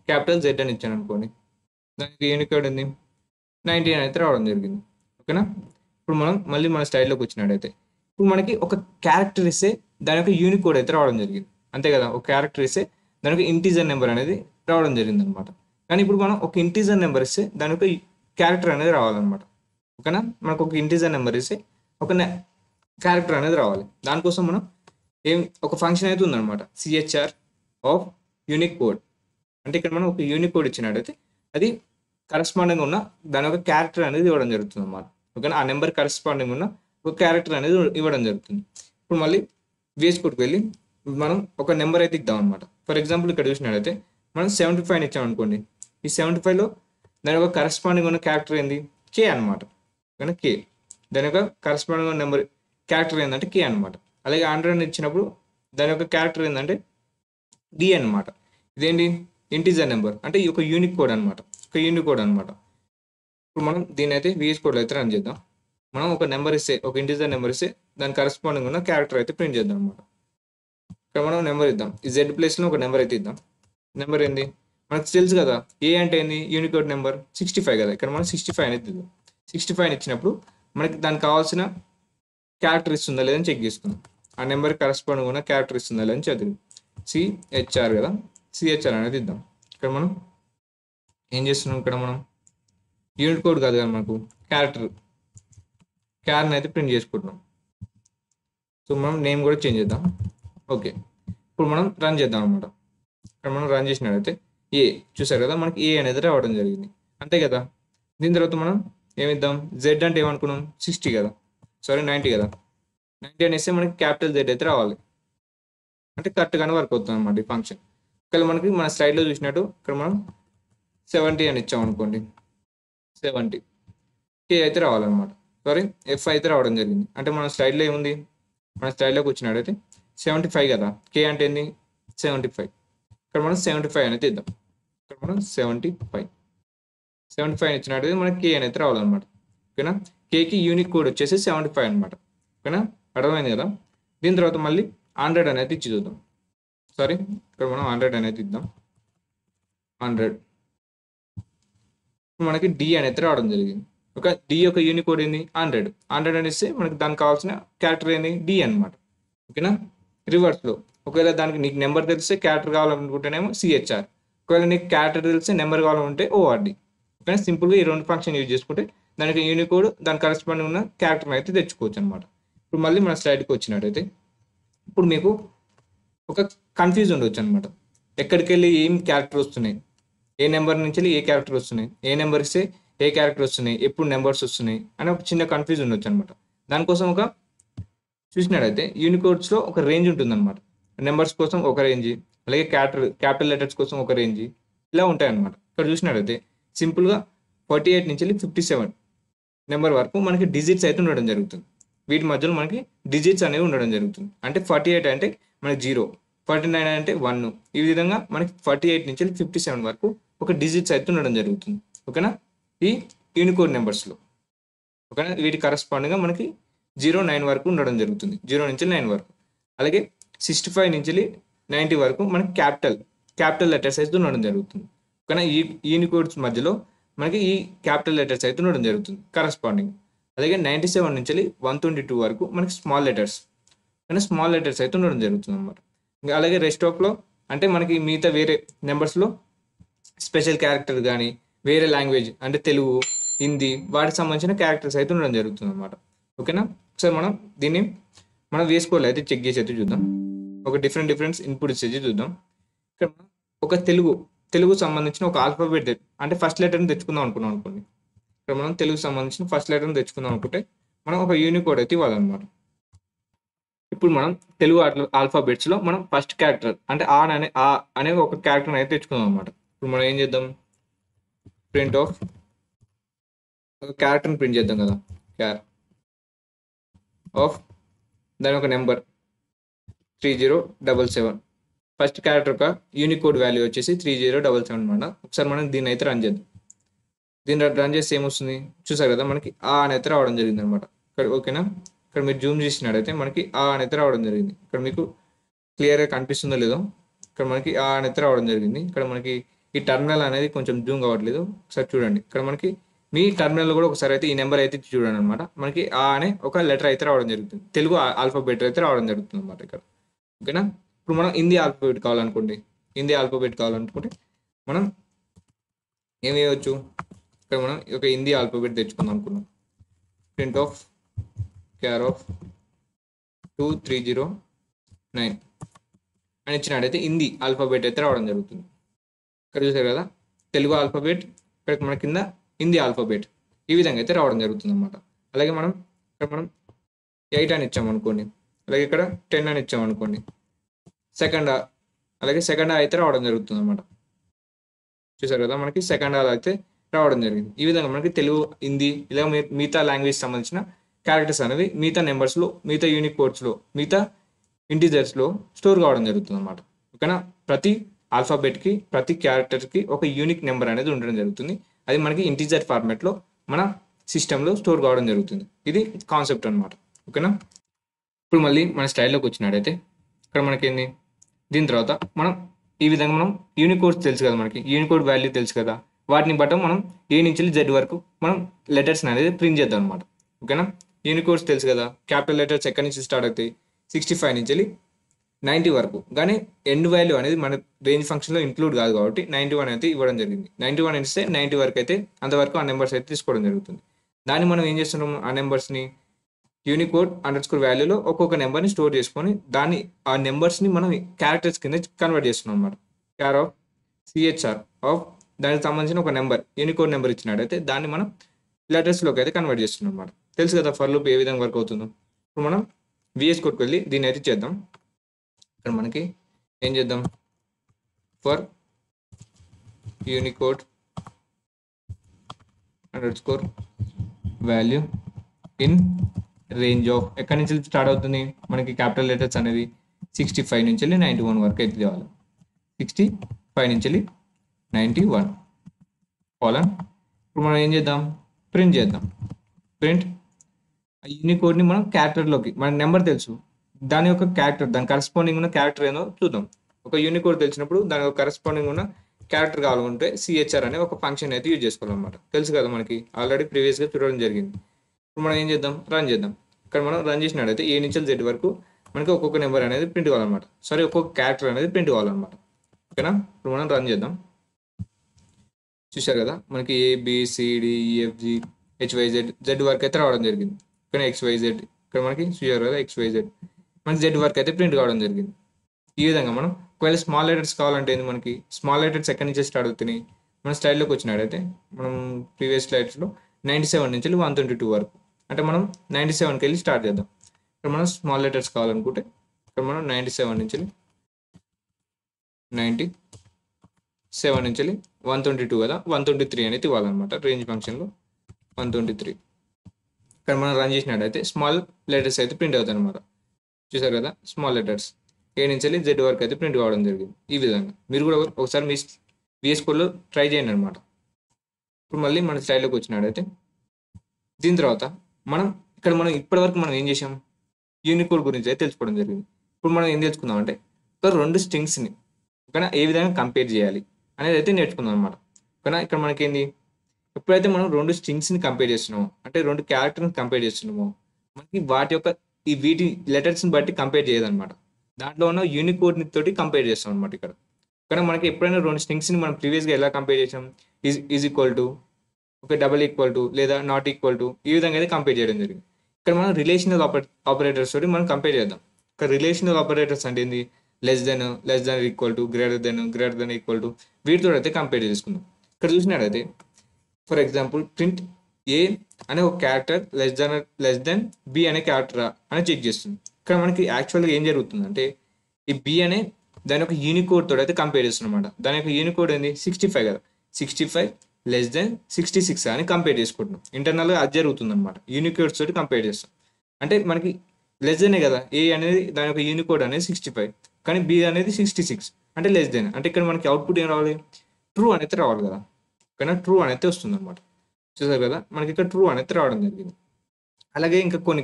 క్యాపిటల్ జెడ్ అని ఇచ్చాను అనుకోండి, దానికి యూనిక్ కోడ్ ఉంది 19 అయితే రావడం జరిగింది. ఓకేనా, ఇప్పుడు మనం మళ్ళీ మన స్టైల్లోకి వచ్చినట్టయితే ఇప్పుడు మనకి ఒక క్యారెక్టర్ ఇస్తే దాని యొక్క యూనిక్ కోడ్ అయితే రావడం జరిగింది. అంతే కదా, ఒక క్యారెక్టర్ ఇస్తే దాని యొక్క ఇంటీజర్ నెంబర్ అనేది రావడం జరిగింది అనమాట. కానీ ఇప్పుడు మనం ఒక ఇంటీజర్ నెంబర్ ఇస్తే దాని యొక్క క్యారెక్టర్ అనేది రావాలన్నమాట. ఓకేనా, మనకు ఒక ఇంటీజర్ నెంబర్ ఇస్తే ఒక క్యారెక్టర్ అనేది రావాలి. దానికోసం మనం ఒక ఫంక్షన్ అయితే ఉందన్నమాట, సిహెచ్ఆర్ ఆఫ్ యూనిక్ కోడ్. అంటే ఇక్కడ మనం ఒక యూనిక్ కోడ్ ఇచ్చినట్టయితే అది కరస్పాండింగ్ ఉన్న దాని యొక్క క్యారెక్టర్ అనేది ఇవ్వడం జరుగుతుంది అన్నమాట. ఓకేనా, ఆ నెంబర్ కరస్పాండింగ్ ఉన్న ఒక క్యారెక్టర్ అనేది ఇవ్వడం జరుగుతుంది. ఇప్పుడు మళ్ళీ VS కోడ్కి వెళ్ళి మనం ఒక నెంబర్ అయితే ఇద్దాం అనమాట. ఫర్ ఎగ్జాంపుల్ ఇక్కడ చూసినట్టయితే మనం 75 ఇచ్చాం అనుకోండి, ఈ 75లో దాని యొక్క కరస్పాండింగ్ ఉన్న క్యారెక్టర్ ఏంది, కే అనమాట. ఓకేనా, కే దాని యొక్క కరస్పాండింగ్ ఉన్న నెంబర్ క్యారెక్టర్ ఏంటంటే కే అనమాట. అలాగే 100 ఇచ్చినప్పుడు దాని యొక్క క్యారెక్టర్ ఏంటంటే డి అనమాట. ఇదేంటి, ఇంటీజర్ నెంబర్, అంటే ఈ ఒక యూనిక్ కోడ్ అనమాట, ఒక యూనిక్ కోడ్ అనమాట. ఇప్పుడు మనం దీని అయితే VS కోడ్లో అయితే రన్ చేద్దాం. మనం ఒక నెంబర్ ఇస్తే, ఒక ఇంటీజర్ నెంబర్ ఇస్తే దాని కరస్పాండింగ్ ఉన్న క్యారెక్టర్ అయితే ప్రింట్ చేద్దాం అనమాట. ఇక్కడ మనం నెంబర్ ఇద్దాం, ఈ జెడ్ ప్లేస్లో ఒక నెంబర్ అయితే ఇద్దాం. నెంబర్ ఏంది, మనకు తెలుసు కదా, ఏ అంటే ఏంది, యూనిక్ కోడ్ నెంబర్ 65 కదా. ఇక్కడ మనం 65 అనేది ఇద్దాం. 65 ఇచ్చినప్పుడు మనకి దానికి కావాల్సిన క్యారెక్టర్ ఇస్తుందా లేదని చెక్ చేసుకుందాం. ఆ నెంబర్ కరస్పాండింగ్ ఉన్న క్యారెక్టర్ ఇస్తుందా లేదని చదివి సిహెచ్ఆర్ కదా, సిహెచ్ఆర్ అనేది ఇద్దాం. ఇక్కడ మనం ఏం చేస్తున్నాం, ఇక్కడ మనం యూనిట్ కోడ్ కాదు కదా, మనకు క్యారెక్టర్ అయితే ప్రింట్ చేసుకుంటున్నాం. సో మనం నేమ్ కూడా చేంజ్ చేద్దాం. ఓకే, ఇప్పుడు మనం రన్ చేద్దాం అనమాట. ఇక్కడ మనం రన్ చేసినట్టయితే ఏ చూసారు కదా, మనకి ఏ అనేది రావడం జరిగింది. అంతే కదా. దీని తర్వాత మనం ఏమిద్దాం, జెడ్ అంటే ఏమనుకున్నాం, 60 కదా, సారీ 90 కదా. 90 అనేస్తే మనకి క్యాపిటల్ జెడ్ అయితే రావాలి. అంటే కరెక్ట్గానే వర్క్ అవుతుంది అనమాట ఈ ఫంక్షన్. ఇక్కడ మనకి మన స్లైడ్లో చూసినట్టు ఇక్కడ మనం 70 అని ఇచ్చాం అనుకోండి, 70 కే అయితే రావాలన్నమాట. సారీ ఎఫ్ అయితే రావడం జరిగింది. అంటే మన స్లైడ్లో ఏముంది, మన స్లైడ్లోకి వచ్చినట్టయితే 75 కదా, కే అంటే ఏంది 75. ఇక్కడ మనం 75 అనేది ఇద్దాం. ఇక్కడ మనం 75 ఇచ్చినట్టయితే మనకి కే అనేది రావాలన్నమాట. ఓకేనా, కేకి యూనిక్ కోడ్ వచ్చేసి 75 అనమాట. ఓకేనా, అర్థమైంది కదా. దీని తర్వాత మళ్ళీ 100 అనేది ఇచ్చి చూద్దాం. సారీ ఇక్కడ మనం 100 అనేది ఇద్దాం. 100 మనకి డి అనేది రావడం జరిగింది. ఒక డి యొక్క యూనిక్ కోడ్ ఏంది 100 అని ఇస్తే మనకి దానికి కావాల్సిన క్యారెక్టర్ ఏంది డి అనమాట. ఓకేనా, రివర్స్లో ఒకవేళ దానికి నీకు నెంబర్ తెలిస్తే క్యారెక్టర్ కావాలనుకుంటేనేమో సిహెచ్ఆర్, ఒకవేళ నీకు క్యారెక్టర్ తెలిస్తే నెంబర్ కావాలంటే ఓఆర్డి. ఓకేనా, సింపుల్గా ఈ రెండు ఫంక్షన్ యూజ్ చేసుకుంటే దానికి యూనిక్ కోడ్ దాని కరెస్పాండింగ్ ఉన్న క్యారెక్టర్ అయితే తెచ్చుకోవచ్చు అనమాట. ఇప్పుడు మళ్ళీ మన స్లైడ్కి వచ్చినట్టయితే ఇప్పుడు మీకు ఒక కన్ఫ్యూజ్ ఉండవచ్చు అనమాట, ఎక్కడికి వెళ్ళి ఏం క్యారెక్టర్ వస్తున్నాయి, ఏ నెంబర్ నుంచి వెళ్ళి ఏ క్యారెక్టర్ వస్తున్నాయి, ఏ నెంబర్ ఇస్తే ఏ క్యారెక్టర్ వస్తున్నాయి, ఎప్పుడు నెంబర్స్ వస్తున్నాయి అని ఒక చిన్న కన్ఫ్యూజ్ ఉండొచ్చు అనమాట. దానికోసం ఒక చూసినట్టయితే యూనికోడ్స్లో ఒక రేంజ్ ఉంటుందన్నమాట. నెంబర్స్ కోసం ఒక రేంజ్, అలాగే క్యాపిటల్ లెటర్స్ కోసం ఒక రేంజ్, ఇలా ఉంటాయి అన్నమాట. ఇక్కడ చూసినట్టయితే సింపుల్గా 48 నుంచి 57 నెంబర్ వరకు మనకి డిజిట్స్ అయితే ఉండడం జరుగుతుంది. వీటి మధ్యలో మనకి డిజిట్స్ అనేవి ఉండడం జరుగుతుంది. అంటే 48 అంటే మనకి 0, 49 అంటే 1, ఈ విధంగా మనకి 48 నుంచి 57 వరకు ఒక డిజిట్స్ అయితే ఉండడం జరుగుతుంది. ఓకేనా, ఈ యూనికోడ్ నెంబర్స్లో. ఓకేనా, వీటి కరస్పాండింగ్గా మనకి 09 వరకు ఉండడం జరుగుతుంది, 0 నుంచి 9 వరకు. అలాగే 65 నుంచి 90 వరకు మనకి క్యాపిటల్ లెటర్స్ అయితే ఉండడం జరుగుతుంది. ఓకేనా, ఈ యూనికోడ్స్ మధ్యలో మనకి ఈ క్యాపిటల్ లెటర్స్ అయితే ఉండడం జరుగుతుంది కరస్పాండింగ్. అలాగే 97 నుంచి 122 వరకు మనకి స్మాల్ లెటర్స్, కానీ స్మాల్ లెటర్స్ అయితే ఉండడం జరుగుతుంది అనమాట. ఇంకా అలాగే రెస్ట్ ఆఫ్లో అంటే మనకి మిగతా వేరే నెంబర్స్లో స్పెషల్ క్యారెక్టర్ కానీ వేరే లాంగ్వేజ్ అంటే తెలుగు, హిందీ వాటికి సంబంధించిన క్యారెక్టర్స్ అయితే ఉండడం జరుగుతుంది అనమాట. ఓకేనా, ఒకసారి మనం దీన్ని మనం వేసుకోవాలి అయితే చెక్ చేసి అయితే చూద్దాం. ఒక డిఫరెంట్ ఇన్పుట్స్ అయితే చూద్దాం. ఇక్కడ ఒక తెలుగు సంబంధించిన ఒక ఆల్ఫాబెట్ అంటే ఫస్ట్ లెటర్ని తెచ్చుకుందాం అనుకున్నాం అనుకోండి. ఇక్కడ మనం తెలుగు సంబంధించిన ఫస్ట్ లెటర్ని తెచ్చుకుందాం అనుకుంటే మనం ఒక యూనికోడ్ అయితే ఇవ్వాలన్నమాట. ఇప్పుడు మనం తెలుగు ఆల్ఫాబెట్స్లో మనం ఫస్ట్ క్యారెక్టర్ అంటే ఆ అనే ఒక క్యారెక్టర్ని అయితే తెచ్చుకుందాం అనమాట. ఇప్పుడు మనం ఏం చేద్దాం, ప్రింట్ ఆఫ్ ఒక క్యారెక్టర్ని ప్రింట్ చేద్దాం కదా, క్యార్ ఆఫ్ దాని ఒక నెంబర్ 3077. ఫస్ట్ క్యారెక్టర్ యొక్క యూనికోడ్ వాల్యూ వచ్చేసి 3077 అనమాట. ఒకసారి మనం దీన్ని అయితే రన్ చేద్దాం. దీన్ని రన్ చేస్తే ఏమొస్తుంది చూసారు కదా, మనకి ఆ అని అయితే రావడం జరిగింది అనమాట. ఇక్కడ ఓకేనా, ఇక్కడ మీరు జూమ్ చేసినట్టయితే మనకి ఆ అని అయితే రావడం జరిగింది. ఇక్కడ మీకు క్లియర్గా కనిపిస్తుందో లేదో, ఇక్కడ మనకి ఆ అని అయితే రావడం జరిగింది. ఇక్కడ మనకి ఈ టర్మినల్ అనేది కొంచెం జూమ్ కావట్లేదు, ఒకసారి చూడండి. ఇక్కడ మనకి మీ టర్మినల్లో కూడా ఒకసారి అయితే ఈ నెంబర్ అయితే చూడండి అనమాట. మనకి ఆ అనే ఒక లెటర్ అయితే రావడం జరుగుతుంది, తెలుగు ఆల్ఫాబెట్ అయితే రావడం జరుగుతుంది అనమాట ఇక్కడ. ఓకేనా, ఇప్పుడు మనం హిందీ ఆల్ఫాబెట్ కావాలనుకుంటే మనం ఏం వేయవచ్చు, ఇక్కడ మనం ఒక హిందీ ఆల్ఫాబెట్ తెచ్చుకుందాం అనుకున్నాం. ప్రింట్ ఆఫ్ క్యార్ ఆఫ్ 2309 అని ఇచ్చినట్టయితే హిందీ ఆల్ఫాబెట్ అయితే రావడం జరుగుతుంది. ఇక్కడ చూసారు కదా, తెలుగు ఆల్ఫాబెట్, ఇక్కడ మన కింద హిందీ ఆల్ఫాబెట్, ఈ విధంగా అయితే రావడం జరుగుతుంది అనమాట. అలాగే మనం ఇక్కడ మనం 8 అని ఇచ్చామనుకోండి, అలాగే ఇక్కడ 10 అని ఇచ్చామనుకోండి, అలాగే సెకండ్ అయితే రావడం జరుగుతుంది అనమాట. చూసారు కదా, మనకి సెకండ్ అయితే రావడం జరిగింది. ఈ విధంగా మనకి తెలుగు, హిందీ ఇలా మిగతా లాంగ్వేజ్ సంబంధించిన క్యారెక్టర్స్ అనేవి మిగతా నెంబర్స్లో, మిగతా యూనిక్ కోడ్స్లో, మిగతా ఇంటీజర్స్లో స్టోర్ కావడం జరుగుతుంది అనమాట. ఓకేనా, ప్రతి ఆల్ఫాబెట్కి ప్రతి క్యారెక్టర్కి ఒక యూనిక్ నెంబర్ అనేది ఉండడం జరుగుతుంది. అది మనకి ఇంటీజర్ ఫార్మాట్లో మన సిస్టంలో స్టోర్ కావడం జరుగుతుంది. ఇది కాన్సెప్ట్ అనమాట. ఓకేనా, ఇప్పుడు మళ్ళీ మన స్టైల్లోకి వచ్చినట్టయితే ఇక్కడ మనకేంది, దీని తర్వాత మనం ఈ విధంగా మనం యూనికోడ్స్ తెలుసు కదా, మనకి యూనికోడ్ వాల్యూ తెలుసు కదా, వాటిని బట్టి మనం ఏ నుంచి జెడ్ వరకు మనం లెటర్స్ అనేది ప్రింట్ చేద్దాం అనమాట. ఓకేనా, యూనికోడ్స్ తెలుసు కదా, క్యాపిటల్ లెటర్స్ ఎక్కడి నుంచి స్టార్ట్ అవుతాయి, 65 నుంచి 90 వరకు. కానీ ఎండ్ వాల్యూ అనేది మన రేంజ్ ఫంక్షన్లో ఇంక్లూడ్ కాదు కాబట్టి 91 అయితే ఇవ్వడం జరిగింది. 91 ఇస్తే 90 వరకు అయితే అంతవరకు ఆ నెంబర్స్ అయితే తీసుకోవడం జరుగుతుంది. దాన్ని మనం ఏం చేస్తున్నాము, ఆ నెంబర్స్ని యూనికోడ్ అండర్స్కోర్ వాల్యూలో ఒక్కొక్క నెంబర్ని స్టోర్ చేసుకొని ఆ నెంబర్స్ని మనం క్యారెక్టర్స్ కింద కన్వర్ట్ చేస్తున్నాం అనమాట. క్యార్ ఆఫ్ సిహెచ్ఆర్ ఆఫ్ దానికి సంబంధించిన ఒక నెంబర్ యూనికోడ్ నెంబర్ ఇచ్చినట్టయితే దాన్ని మనం లెటర్స్లోకి అయితే కన్వర్ట్ చేస్తున్నాం అనమాట. తెలుసు కదా ఫర్ లూప్ ఏ విధంగా వర్క్ అవుతుందో. ఇప్పుడు మనం విఎస్ కోడ్కి వెళ్ళి దీన్ని అయితే చేద్దాం. ఇక్కడ మనకి ఏం చేద్దాం, for Unicode underscore value in range of, ఎక్కడి నుంచి స్టార్ట్ అవుతుంది మనకి క్యాపిటల్ లెటర్స్ అనేది 65 నుంచి 91 వరకు అయితే తేవాలి. 65 నుంచి 91 కాలన్. ఇప్పుడు మనం ఏం చేద్దాం, ప్రింట్ చేద్దాం. ప్రింట్ యూనికోడ్ని మనం క్యారెక్టర్లోకి, మన నెంబర్ తెలుసు, దాని యొక్క క్యారెక్టర్, దాని కరెస్పాండింగ్ ఉన్న క్యారెక్టర్ ఏదో చూద్దాం. ఒక యూనికోడ్ తెలిసినప్పుడు దాని యొక్క కరెస్పాండింగ్ ఉన్న క్యారెక్టర్ కావాలంటే సిహెచ్ఆర్ అనే ఒక ఫంక్షన్ అయితే యూజ్ చేసుకోవాలన్నమాట. తెలుసు కదా మనకి, ఆల్రెడీ ప్రీవియస్గా చూడడం జరిగింది. ఇప్పుడు మనం ఏం చేద్దాం, రన్ చేద్దాం. ఇక్కడ మనం రన్ చేసినట్టయితే ఏ నుంచి జెడ్ వరకు మనకి ఒక్కొక్క నెంబర్ అనేది ప్రింట్ కావాలన్నమాట. సారీ, ఒక్కొక్క క్యారెక్టర్ అనేది ప్రింట్ కావాలన్నమాట. ఓకేనా, ఇప్పుడు మనం రన్ చేద్దాం. చూశారు కదా, మనకి ABCDEFG HYZ జెడ్ వరకు అయితే రావడం జరిగింది. ఇక్కడ XYZ, ఇక్కడ మనకి చూశారు కదా XYZ, మనకి జెడ్ వరకు అయితే ప్రింట్ కావడం జరిగింది. ఈ విధంగా మనం ఒకవేళ స్మాల్ లెటర్స్ కావాలంటే మనకి స్మాల్ లెటర్స్ ఎక్కడి నుంచి స్టార్ట్ అవుతున్నాయి, మన స్టైల్లోకి వచ్చినట్టయితే మనం ప్రీవియస్ స్లైడ్స్లో 97 నుంచి 122 వరకు, అంటే మనం 97కి వెళ్ళి స్టార్ట్ చేద్దాం. ఇక్కడ మనం స్మాల్ లెటర్స్ కావాలనుకుంటే ఇక్కడ మనం 97 నుంచి 122 కదా, 123 అనేది ఇవ్వాలన్నమాట. రేంజ్ ఫంక్షన్లో 123. ఇక్కడ మనం రన్ చేసినట్టయితే స్మాల్ లెటర్స్ అయితే ప్రింట్ అవుతాయి అనమాట. చూసారు కదా, స్మాల్ లెటర్స్ ఏ నుంచి జెడ్ వరకు అయితే ప్రింట్ కావడం జరిగింది. ఈ విధంగా మీరు కూడా ఒకసారి మీ విఎస్ కోడ్లో ట్రై చేయండి అనమాట. ఇప్పుడు మళ్ళీ మన స్టైల్లోకి వచ్చినట్టయితే దీని తర్వాత మనం ఇప్పటివరకు మనం ఏం చేసాం, యూనికోడ్ గురించి అయితే తెలుసుకోవడం జరిగింది. ఇప్పుడు మనం ఏం తెలుసుకుందాం అంటే ఒక 2 స్ట్రింగ్స్ని ఏ విధంగా కంపేర్ చేయాలి అనేది అయితే నేర్చుకుందాం అనమాట. ఓకేనా, ఇక్కడ మనకేంది ఎప్పుడైతే మనం 2 స్ట్రింగ్స్‌ని కంపేర్ చేస్తున్నామో, అంటే 2 క్యారెక్టర్‌ని కంపేర్ చేస్తున్నామో, మనకి వాటి యొక్క వీటి లెటర్స్‌ని బట్టి కంపేర్ చేయదనమాట. దాంట్లో ఉన్న యూనికోడ్‌ని తోటి కంపేర్ చేస్తామనమాట ఇక్కడ. కానీ మనకి ఎప్పుడైనా 2 స్ట్రింగ్స్‌ని మనం ప్రీవియస్‌గా ఎలా కంపేర్ చేసాం? ఈజ్ ఈక్వల్ టు, ఒక డబుల్ ఈక్వల్ టు లేదా నాట్ ఈక్వల్ టు ఈ విధంగా అయితే కంపేర్ చేయడం జరిగింది. ఇక్కడ మనం రిలేషనల్ ఆపరేటర్స్ తోటి మనం కంపేర్ చేద్దాం. ఇక్కడ రిలేషనల్ ఆపరేటర్స్ అంటే ఏంది? Less than equal to, greater than equal to వీటితో అయితే కంపేర్ చేసుకుందాం. ఇక్కడ చూసినట్టయితే ఫర్ ఎగ్జాంపుల్ ప్రింట్ ఏ అనే ఒక క్యారెక్టర్ లెస్ దెన్ బి అనే క్యారెక్టర్ అని చెక్ చేస్తుంది. ఇక్కడ మనకి యాక్చువల్గా ఏం జరుగుతుందంటే ఈ బి అనే దాని యొక్క యూనికోడ్ తోటి అయితే కంపేర్ చేస్తుంది అనమాట. దాని యొక్క యూనికోడ్ ఏంది 65 కదా, 65 లెస్ దెన్ 66 అని కంపేర్ చేసుకుంటున్నాం. ఇంటర్నల్గా అది జరుగుతుంది అనమాట. యూనికోడ్స్ తోటి కంపేర్ చేస్తాం. అంటే మనకి లెస్ దెనే కదా, ఏ అనేది దాని యొక్క యూనికోడ్ అనేది 65 కానీ బి అనేది 66 అంటే లెస్ దెన్. అంటే ఇక్కడ మనకి అవుట్పుట్ ఏం రావాలి? ట్రూ అనేది రావాలి కదా. కానీ ట్రూ అనేది వస్తుంది అనమాట. చూసారు కదా, మనకి ఇక్కడ ట్రూ అనేది రావడం జరిగింది. అలాగే ఇంకా కొన్ని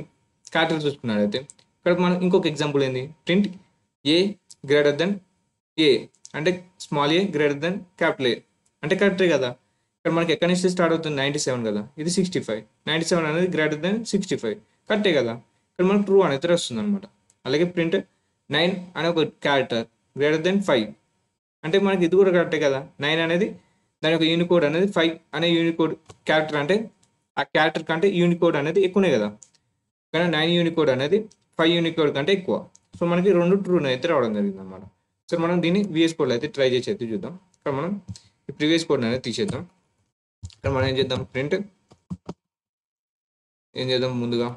క్యారెక్టర్స్ చూసుకున్నట్లయితే ఇక్కడ మనం ఇంకొక ఎగ్జాంపుల్ ఏంది? ప్రింట్ ఏ గ్రేటర్ దెన్ ఏ అంటే స్మాల్ ఏ గ్రేటర్ దెన్ క్యాపిటల్ ఏ అంటే కరెక్టే కదా. ఇక్కడ మనకి ఎక్కడి నుంచి స్టార్ట్ అవుతుంది? 97 కదా, ఇది 65. 97 అనేది గ్రేటర్ దెన్ 65 కరెక్టే కదా. ఇక్కడ మనకు ట్రూ అనేది వస్తుంది అనమాట. అలాగే ప్రింట్ 9 అనే ఒక క్యారెక్టర్ గ్రేటర్ దెన్ 5 అంటే మనకి ఇది కూడా కరెక్టే కదా. 9 అనేది దాని యొక్క యూనికోడ్ అనేది 5 అనే యూనికోడ్ క్యారెక్టర్ అంటే ఆ క్యారెక్టర్ కంటే యూనికోడ్ అనేది ఎక్కువనే కదా. కానీ 9 యూనికోడ్ అనేది 5 యూనికోడ్ కంటే ఎక్కువ. సో మనకి 2 ట్రూ అయితే రావడం జరిగింది అనమాట. సో మనం దీన్ని VS కోడ్లో అయితే ట్రై చేసి అయితే చూద్దాం. ఇక్కడ మనం ఈ ప్రీవియస్ కోడ్ అనేది తీసేద్దాం. ఇక్కడ మనం ఏం చేద్దాం? ప్రింట్ ఏం చేద్దాం? ముందుగా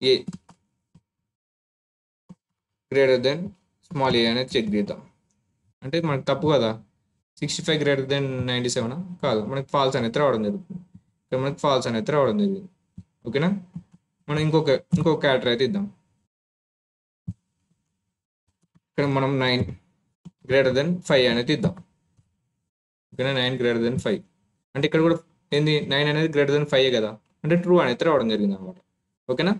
ఏ గ్రేటర్ దెన్ స్మాల్ ఏ అనేది చెక్ చేద్దాం. అంటే మనకు తప్పు కదా, 65 గ్రేటర్ దెన్ 97 కాదు, మనకి ఫాల్స్ అనేది రావడం జరుగుతుంది. ఇక్కడ మనకి ఫాల్స్ అనేది రావడం జరిగింది. ఓకేనా. మనం ఇంకొక క్యారెక్టర్ అయితే ఇద్దాం. ఇక్కడ మనం 9 గ్రేటర్ దెన్ 5 అనేది ఇద్దాం. ఓకేనా, 9 గ్రేటర్ దెన్ 5 అంటే ఇక్కడ కూడా ఏంది? 9 అనేది గ్రేటర్ దెన్ 5 కదా, అంటే ట్రూ అనేది రావడం జరిగింది అనమాట. ఓకేనా.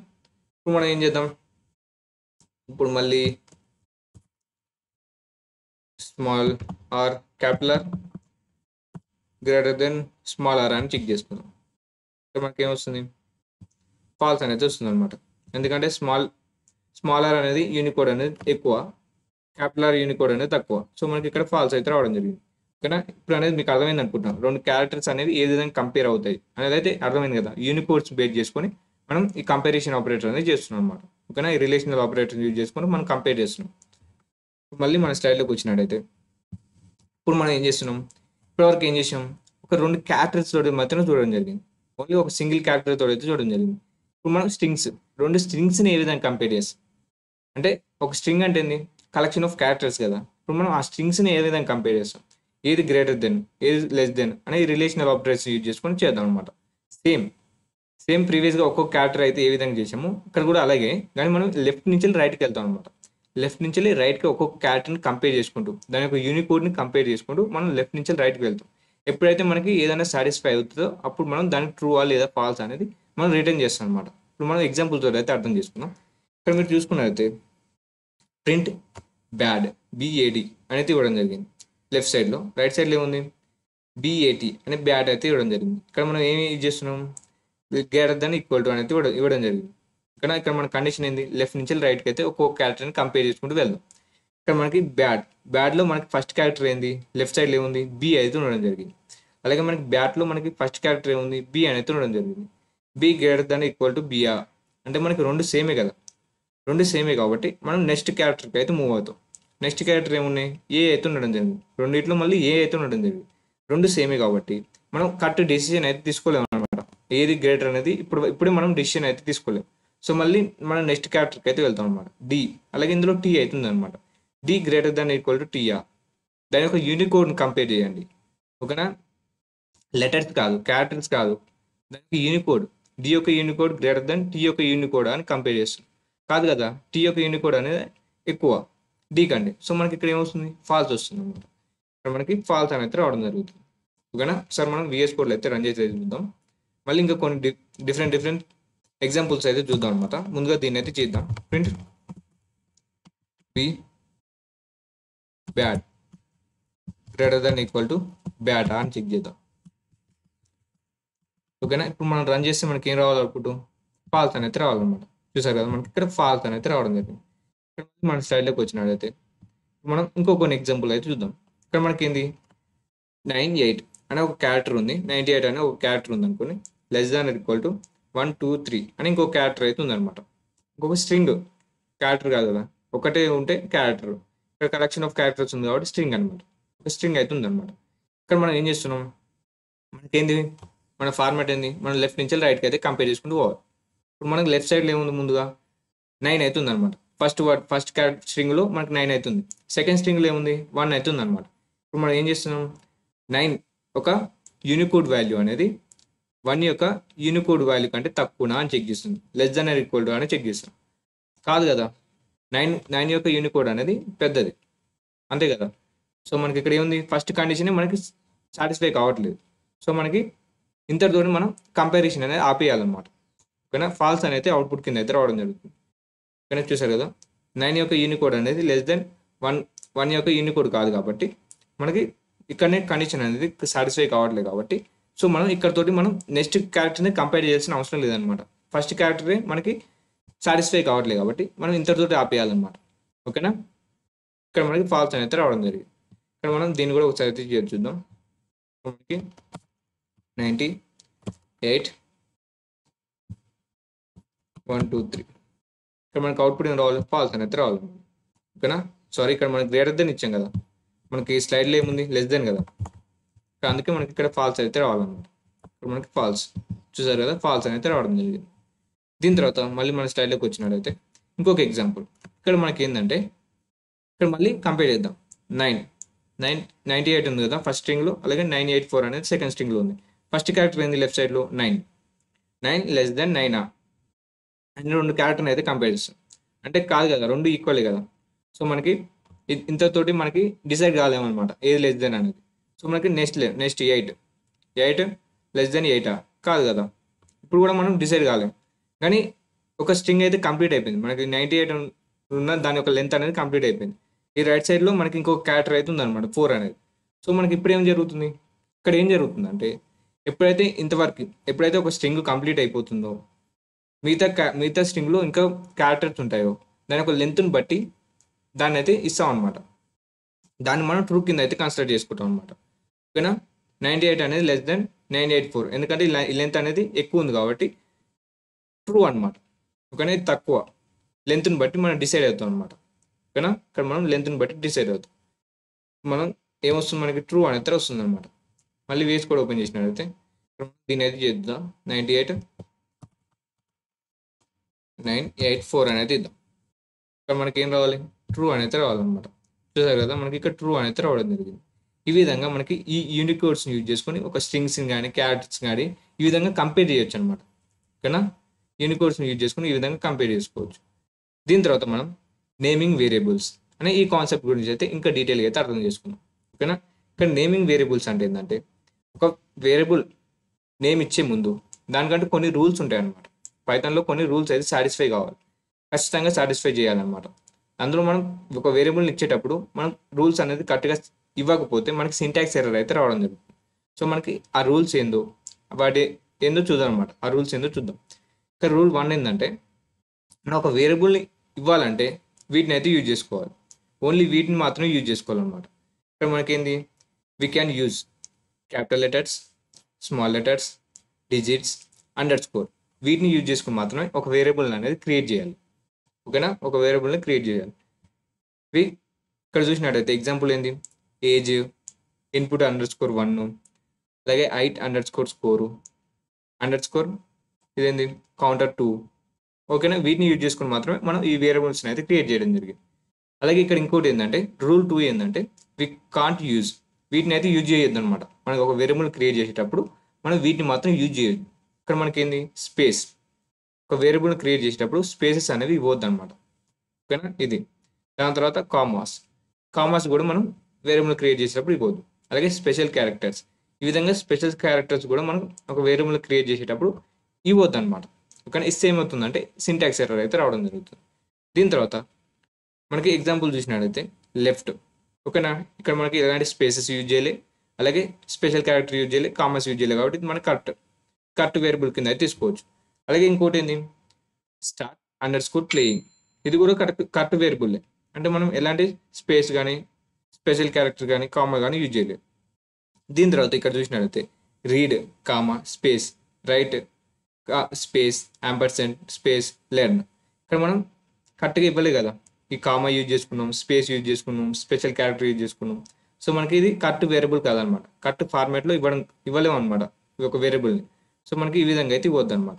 ఇప్పుడు మనం ఏం చేద్దాం? ఇప్పుడు మళ్ళీ small R capital R greater than small R అని చెక్ చేసుకుందాం. ఇక్కడ మనకి ఏమొస్తుంది? ఫాల్స్ అనేది వస్తుంది అనమాట. ఎందుకంటే స్మాల్ ఆర్ అనేది యూనికోడ్ అనేది ఎక్కువ, క్యాపిటల్ ఆర్ యూనికోడ్ అనేది తక్కువ. సో మనకి ఇక్కడ ఫాల్స్ అయితే రావడం జరిగింది. ఓకేనా. ఇప్పుడు అనేది మీకు అర్థమైంది అనుకుంటున్నాం. 2 క్యారెక్టర్స్ అనేవి ఏ విధంగా కంపేర్ అవుతాయి అనేది అయితే అర్థమైంది కదా. యూనికోడ్స్ బేస్ చేసుకొని మనం ఈ కంపారిజన్ ఆపరేటర్ అనేది చేస్తున్నాం అనమాట. ఓకేనా. ఈ రిలేషనల్ ఆపరేటర్ యూజ్ చేసుకొని మనం కంపేర్ చేస్తున్నాం. మళ్ళీ మన స్లైడ్లోకి వచ్చినట్టయితే ఇప్పుడు మనం ఏం చేస్తున్నాం? ఇప్పటివరకు ఏం చేసాం? ఒక 2 క్యారెక్టర్స్ తోటి మాత్రం చూడడం జరిగింది. ఓన్లీ ఒక సింగిల్ క్యారెక్టర్ తోటి అయితే చూడడం జరిగింది. ఇప్పుడు మనం 2 స్ట్రింగ్స్ని ఏ విధంగా కంపేర్ చేస్తాం అంటే, ఒక స్ట్రింగ్ అంటే ఏంది? కలెక్షన్ ఆఫ్ క్యారెక్టర్స్ కదా. ఇప్పుడు మనం ఆ స్ట్రింగ్స్ని ఏ విధంగా కంపేర్ చేస్తాం? ఏది గ్రేటర్ దెన్, ఏది లెస్ దెన్ అనే రిలేషనల్ ఆపరేటర్స్ యూజ్ చేసుకొని చేద్దాం అనమాట. సేమ్ ప్రీవియస్గా ఒక్కొక్క క్యారెక్టర్ అయితే ఏ విధంగా చేసాము ఇక్కడ కూడా అలాగే, కానీ మనం లెఫ్ట్ నుంచి రైట్కి వెళ్తాం అనమాట. లెఫ్ట్ నుంచి రైట్కి ఒక్కొక్క క్యారెక్టర్ని కంపేర్ చేసుకుంటూ దాని యొక్క యూనికోడ్ని కంపేర్ చేసుకుంటూ మనం లెఫ్ట్ నుంచి రైట్కి వెళ్తాం. ఎప్పుడైతే మనకి ఏదైనా సాటిస్ఫై అవుతుందో అప్పుడు మనం దానికి ట్రూ ఆ లేదా ఫాల్స్ అనేది మనం రిటర్న్ చేస్తాం అనమాట. ఇప్పుడు మనం ఎగ్జాంపుల్తో అయితే అర్థం చేసుకుందాం. ఇక్కడ మీరు చూసుకున్నట్లయితే ప్రింట్ బ్యాడ్ BAD అనేది ఇవ్వడం జరిగింది లెఫ్ట్ సైడ్లో. రైట్ సైడ్లో ఏముంది? BAT అనే బ్యాడ్ అయితే ఇవ్వడం జరిగింది. ఇక్కడ మనం ఏమి యూజ్ చేస్తున్నాం? గ్రేటర్ దెన్ ఈక్వల్ టు అనేది ఇవ్వడం జరిగింది. ఇక్కడ మన కండిషన్ ఏంది? లెఫ్ట్ నుంచి రైట్కి అయితే ఒక్కొక్క క్యారెక్టర్ని కంపేర్ చేసుకుంటూ వెళ్దాం. ఇక్కడ మనకి బ్యాడ్లో మనకి ఫస్ట్ క్యారెక్టర్ ఏంది? లెఫ్ట్ సైడ్లో ఏముంది? B అయితే ఉండడం జరిగింది. అలాగే మనకి బ్యాట్లో మనకి ఫస్ట్ క్యారెక్టర్ ఏముంది? B అనేది ఉండడం జరిగింది. B greater than equal to BA అంటే మనకి 2 సేమే కదా. 2 సేమే కాబట్టి మనం నెక్స్ట్ క్యారెక్టర్కి అయితే మూవ్ అవుతాం. నెక్స్ట్ క్యారెక్టర్ ఏమున్నాయి? ఏ అయితే ఉండడం జరిగింది. రెండిట్లో మళ్ళీ ఏ అయితే ఉండడం జరిగింది. 2 సేమే కాబట్టి మనం కరెక్ట్ డెసిషన్ అయితే తీసుకోలేము అనమాట. ఏది గ్రేటర్ అనేది ఇప్పుడే మనం డెసిషన్ అయితే తీసుకోలేము. సో మళ్ళీ మనం నెక్స్ట్ క్యారెక్టర్కి అయితే వెళ్తాం అనమాట. D అలాగే ఇందులో T అవుతుంది అనమాట. D greater than equal to TR. దాని యొక్క యూనికోడ్ని కంపేర్ చేయండి. ఓకేనా. లెటర్స్ కాదు, క్యారెక్టర్స్ కాదు, దానికి యూనికోడ్. D యొక్క యూనికోడ్ గ్రేటర్ దాన్ T యొక్క యూనికోడ్ అని కంపేర్ చేస్తాం. కాదు కదా, T యొక్క యూనికోడ్ అనేది ఎక్కువ D కంటే. సో మనకి ఇక్కడ ఏమొస్తుంది? ఫాల్స్ వస్తుంది అనమాట. ఇక్కడ మనకి ఫాల్స్ అనేది రావడం జరుగుతుంది. ఓకేనా. సార్ మనం VS కోడ్లో అయితే రన్ చేసి చూద్దాం. మళ్ళీ ఇంకా కొన్ని డిఫరెంట్ ఎగ్జాంపుల్స్ అయితే చూద్దాం అనమాట. ముందుగా దీన్ని అయితే చేద్దాం. Print B bad greater than equal to bad అని చెక్ చేద్దాం. ఓకేనా. ఇప్పుడు మనం రన్ చేస్తే మనకి ఏం రావాలి అవుట్పుట్, ఫాల్స్ అనేది రావాలన్నమాట. చూసారు కదా మనకి ఇక్కడ ఫాల్స్ అనేది రావడం జరిగింది. ఇక్కడ మన స్లైడ్లోకి వచ్చినట్లయితే మనం ఇంకో కొన్ని ఎగ్జాంపుల్ అయితే చూద్దాం. ఇక్కడ మనకి ఏంది 98 అనే ఒక క్యారెక్టర్ ఉంది, 98 అనే ఒక క్యారెక్టర్ ఉంది అనుకోని, లెస్ దాన్ ఈక్వల్ టు 1 2 3 అని ఇంకో క్యారెక్టర్ అయితే ఉందన్నమాట. ఇంకొక స్ట్రింగ్ క్యారెక్టర్ కాదు కదా, ఒకటే ఉంటే క్యారెక్టర్, ఇక్కడ కలెక్షన్ ఆఫ్ క్యారెక్టర్స్ ఉంది కాబట్టి స్ట్రింగ్ అనమాట. ఒక స్ట్రింగ్ అయితే ఉందన్నమాట. ఇక్కడ మనం ఏం చేస్తున్నాం, మనకేంది మన ఫార్మాట్ ఏంది, మనం లెఫ్ట్ నుంచి రైట్కి అయితే కంపేర్ చేసుకుంటూ పోవాలి. ఇప్పుడు మనకి లెఫ్ట్ సైడ్లో ఏముంది, ముందుగా 9 అవుతుంది అనమాట. ఫస్ట్ క్యారెక్టర్ స్ట్రింగ్లో మనకి 9 అవుతుంది. సెకండ్ స్ట్రింగ్లో ఏముంది 1 అవుతుంది అనమాట. ఇప్పుడు మనం ఏం చేస్తున్నాం, 9 ఒక యూనికోడ్ వాల్యూ అనేది 1 యొక్క యూనికోడ్ వాల్యూ కంటే తక్కువనా అని చెక్ చేస్తుంది, less than or equal to అని చెక్ చేస్తాం. కాదు కదా, 9 యొక్క యూనికోడ్ అనేది పెద్దది, అంతే కదా. సో మనకి ఇక్కడ ఏముంది, ఫస్ట్ కండిషన్ మనకి సాటిస్ఫై కావట్లేదు. సో మనకి ఇంతటితో మనం కంపారిజన్ అనేది ఆపేయాలన్నమాట. ఓకేనా, ఫాల్స్ అనేది అవుట్పుట్ కింద అయితే రావడం జరుగుతుంది. ఓకేనా, చూసారు కదా 9 యొక్క యూనికోడ్ అనేది లెస్ దెన్ 1 యొక్క యూనికోడ్ కాదు కాబట్టి మనకి ఇక్కడనే కండిషన్ అనేది సాటిస్ఫై కావట్లేదు కాబట్టి, సో మనం ఇక్కడతోటి మనం నెక్స్ట్ క్యారెక్టర్ని కంపేర్ చేయాల్సిన అవసరం లేదనమాట. ఫస్ట్ క్యారెక్టరే మనకి సాటిస్ఫై కావట్లేదు కాబట్టి మనం ఇంతటితోటి ఆపేయాలన్నమాట. ఓకేనా, ఇక్కడ మనకి ఫాల్స్ అనేది రావడం జరిగింది. ఇక్కడ మనం దీన్ని కూడా ఒకసారి అయితే చూద్దాం. మనకి 98 1 2 3 ఇక్కడ మనకి అవుట్పుట్ ఏం రావాలి, ఫాల్స్ అనేది రావాలి. ఓకేనా, సారీ ఇక్కడ మనకి గ్రేటర్ దెన్ ఇచ్చాం కదా, మనకి స్లైడ్లో ఏముంది లెస్ దెన్ కదా, అందుకే మనకి ఇక్కడ ఫాల్స్ అయితే రావాలన్నమాట. ఇక్కడ మనకి ఫాల్స్ చూసారు కదా, ఫాల్స్ అనేది రావడం జరిగింది. దీని తర్వాత మళ్ళీ మన స్లైడ్లోకి వచ్చినట్లయితే ఇంకొక ఎగ్జాంపుల్. ఇక్కడ మనకి ఏంటంటే ఇక్కడ మళ్ళీ కంపేర్ చేద్దాం. 98 ఉంది కదా ఫస్ట్ స్ట్రింగ్లో, అలాగే 984 అనేది సెకండ్ స్ట్రింగ్లో ఉంది. ఫస్ట్ క్యారెక్టర్ ఏంది లెఫ్ట్ సైడ్లో 9 లెస్ దెన్ 9 అని రెండు క్యారెక్టర్ని అయితే కంపేర్ చేస్తాం. అంటే కాదు కదా, రెండు ఈక్వలే కదా. సో మనకి ఇంతతోటి మనకి డిసైడ్ కాలేమన్నమాట ఏది లెస్ దెన్ అనేది. సో మనకి నెక్స్ట్ 8 లెస్ దెన్ 8 కాదు కదా, ఇప్పుడు కూడా మనం డిసైడ్ కాలేము. కానీ ఒక స్ట్రింగ్ అయితే కంప్లీట్ అయిపోయింది, మనకి 98 ఉన్న దాని యొక్క లెంత్ అనేది కంప్లీట్ అయిపోయింది. ఈ రైట్ సైడ్లో మనకి ఇంకొక క్యారెక్టర్ అయితే ఉందన్నమాట 4 అనేది. సో మనకి ఇప్పుడు ఏం జరుగుతుంది, ఇక్కడ ఏం జరుగుతుంది అంటే ఎప్పుడైతే ఒక స్ట్రింగ్ కంప్లీట్ అయిపోతుందో మిగతా స్ట్రింగ్లో ఇంకా క్యారెక్టర్స్ ఉంటాయో దాని యొక్క లెంత్ని బట్టి దాన్ని అయితే ఇస్తాం అనమాట. దాన్ని మనం ట్రూ కింద అయితే కన్సిడర్ చేసుకుంటాం అనమాట. ఓకేనా, 98 అనేది లెస్ దెన్ 984 ఎందుకంటే ఈ లెంత్ అనేది ఎక్కువ ఉంది కాబట్టి ట్రూ అనమాట. ఓకేనా, ఇది తక్కువ లెంత్ని బట్టి మనం డిసైడ్ అవుతాం అనమాట. ఓకేనా, ఇక్కడ మనం లెంత్ని బట్టి డిసైడ్ అవుతాం. మనం ఏమొస్తుంది, మనకి ట్రూ అనేది వస్తుంది అనమాట. మళ్ళీ వేస్ కూడా ఓపెన్ చేసినట్లయితే దీని అయితే చేద్దాం, 984 అనేది ఇద్దాం. ఇక్కడ మనకి ఏం రావాలి, ట్రూ అనేది రావాలన్నమాట. చూసారు కదా మనకి ఇక్కడ ట్రూ అనేది రావడం జరిగింది. ఈ విధంగా మనకి ఈ యూనికోడ్స్ని యూజ్ చేసుకొని ఒక స్ట్రింగ్స్ని కానీ క్యారెక్టర్స్ కానీ ఈ విధంగా కంపేర్ చేయొచ్చు అనమాట. ఓకేనా, యూనికోడ్స్ని యూజ్ చేసుకొని ఈ విధంగా కంపేర్ చేసుకోవచ్చు. దీని తర్వాత మనం నేమింగ్ వేరియబుల్స్ అనే ఈ కాన్సెప్ట్ గురించి అయితే ఇంకా డీటెయిల్గా అయితే అర్థం చేసుకున్నాం. ఓకేనా, ఇక్కడ నేమింగ్ వేరియబుల్స్ అంటే ఏంటంటే ఒక వేరియబుల్ నేమ్ ఇచ్చే ముందు దానికంటే కొన్ని రూల్స్ ఉంటాయి అన్నమాట. పైథాన్లో కొన్ని రూల్స్ అయితే సాటిస్ఫై కావాలి, ఖచ్చితంగా సాటిస్ఫై చేయాలన్నమాట. అందులో మనం ఒక వేరియబుల్ని ఇచ్చేటప్పుడు మనం రూల్స్ అనేది కరెక్ట్గా ఇవ్వకపోతే మనకి సింటాక్స్ ఎర్రర్ అయితే రావడం జరుగుతుంది. సో మనకి ఆ రూల్స్ వాటి ఏందో చూద్దాం అనమాట. ఆ రూల్స్ ఏందో చూద్దాం. ఇక్కడ రూల్ 1 ఏంటంటే మనం ఒక వేరియబుల్ని ఇవ్వాలంటే వీటిని అయితే యూజ్ చేసుకోవాలి, ఓన్లీ వీటిని మాత్రమే యూజ్ చేసుకోవాలన్నమాట. ఇక్కడ మనకేంది, we can use capital letters, small letters, digits, underscore, వీటిని యూజ్ చేసుకుని మాత్రమే ఒక వేరియబుల్ అనేది క్రియేట్ చేయాలి. ఓకేనా, ఒక వేరియబుల్ని క్రియేట్ చేయాలి. ఇక్కడ చూసినట్టయితే ఎగ్జాంపుల్ ఏంది, ఏజ్ ఇన్పుట్ _1, అలాగే height _score ఇదేంది కౌంటర్ 2. ఓకేనా, వీటిని యూజ్ చేసుకుని మాత్రమే మనం ఈ వేరియబుల్స్ని అయితే క్రియేట్ చేయడం జరిగింది. అలాగే ఇక్కడ ఇంకోటి ఏంటంటే రూల్ 2 ఏంటంటే వి కాంట్ యూజ్, వీటిని అయితే యూజ్ చేయొద్దు అనమాట. మనకి ఒక వేరియబుల్ క్రియేట్ చేసేటప్పుడు మనం వీటిని మాత్రం యూజ్ చేయొద్దు. ఇక్కడ మనకేంది స్పేస్, ఒక వేరియబుల్ని క్రియేట్ చేసేటప్పుడు స్పేసెస్ అనేవి ఇవ్వద్దు అనమాట. ఓకేనా, ఇది. దాని తర్వాత కామాస్ కూడా మనం వేరియబుల్ క్రియేట్ చేసేటప్పుడు ఇవ్వద్దు. అలాగే స్పెషల్ క్యారెక్టర్స్, ఈ విధంగా స్పెషల్ క్యారెక్టర్స్ కూడా మనం ఒక వేరియబుల్ క్రియేట్ చేసేటప్పుడు ఇవ్వద్దు అనమాట. ఓకేనా, ఇస్తే ఏమవుతుందంటే సింటాక్స్ ఎర్రర్ అయితే రావడం జరుగుతుంది. దీని తర్వాత మనకి ఎగ్జాంపుల్ చూసినట్లయితే లెఫ్ట్. ఓకేనా, ఇక్కడ మనకి ఎలాంటి స్పేసెస్ యూజ్ చేయలే, అలాగే స్పెషల్ క్యారెక్టర్ యూజ్ చేయలే, కామర్స్ యూజ్ చేయలే కాబట్టి ఇది మనకి కరెక్ట్. కరెక్ట్ వేరియబుల్ కింద అయితే తీసుకోవచ్చు. అలాగే ఇంకోటి ఏంది, స్టార్ట్ అండర్ స్కోర్ ప్లేయింగ్, ఇది కూడా కరెక్ట్ వేరియబుల్. అంటే మనం ఎలాంటి స్పేస్ కానీ స్పెషల్ క్యారెక్టర్ కానీ కామా కానీ యూజ్ చేయలేదు. దీని తర్వాత ఇక్కడ చూసినట్లయితే read comma space right space ampersand space learn, ఇక్కడ మనం కరెక్ట్గా ఇవ్వలేదు కదా, ఈ కామా యూజ్ చేసుకున్నాం, స్పేస్ యూజ్ చేసుకున్నాం, స్పెషల్ క్యారెక్టర్ యూజ్ చేసుకున్నాం. సో మనకి ఇది కరెక్ట్ వేరియబుల్ కాదనమాట, కరెక్ట్ ఫార్మాట్లో ఇవ్వలేము అనమాట ఈ ఒక వేరియబుల్ని. సో మనకి ఈ విధంగా అయితే ఇవ్వద్దు అనమాట.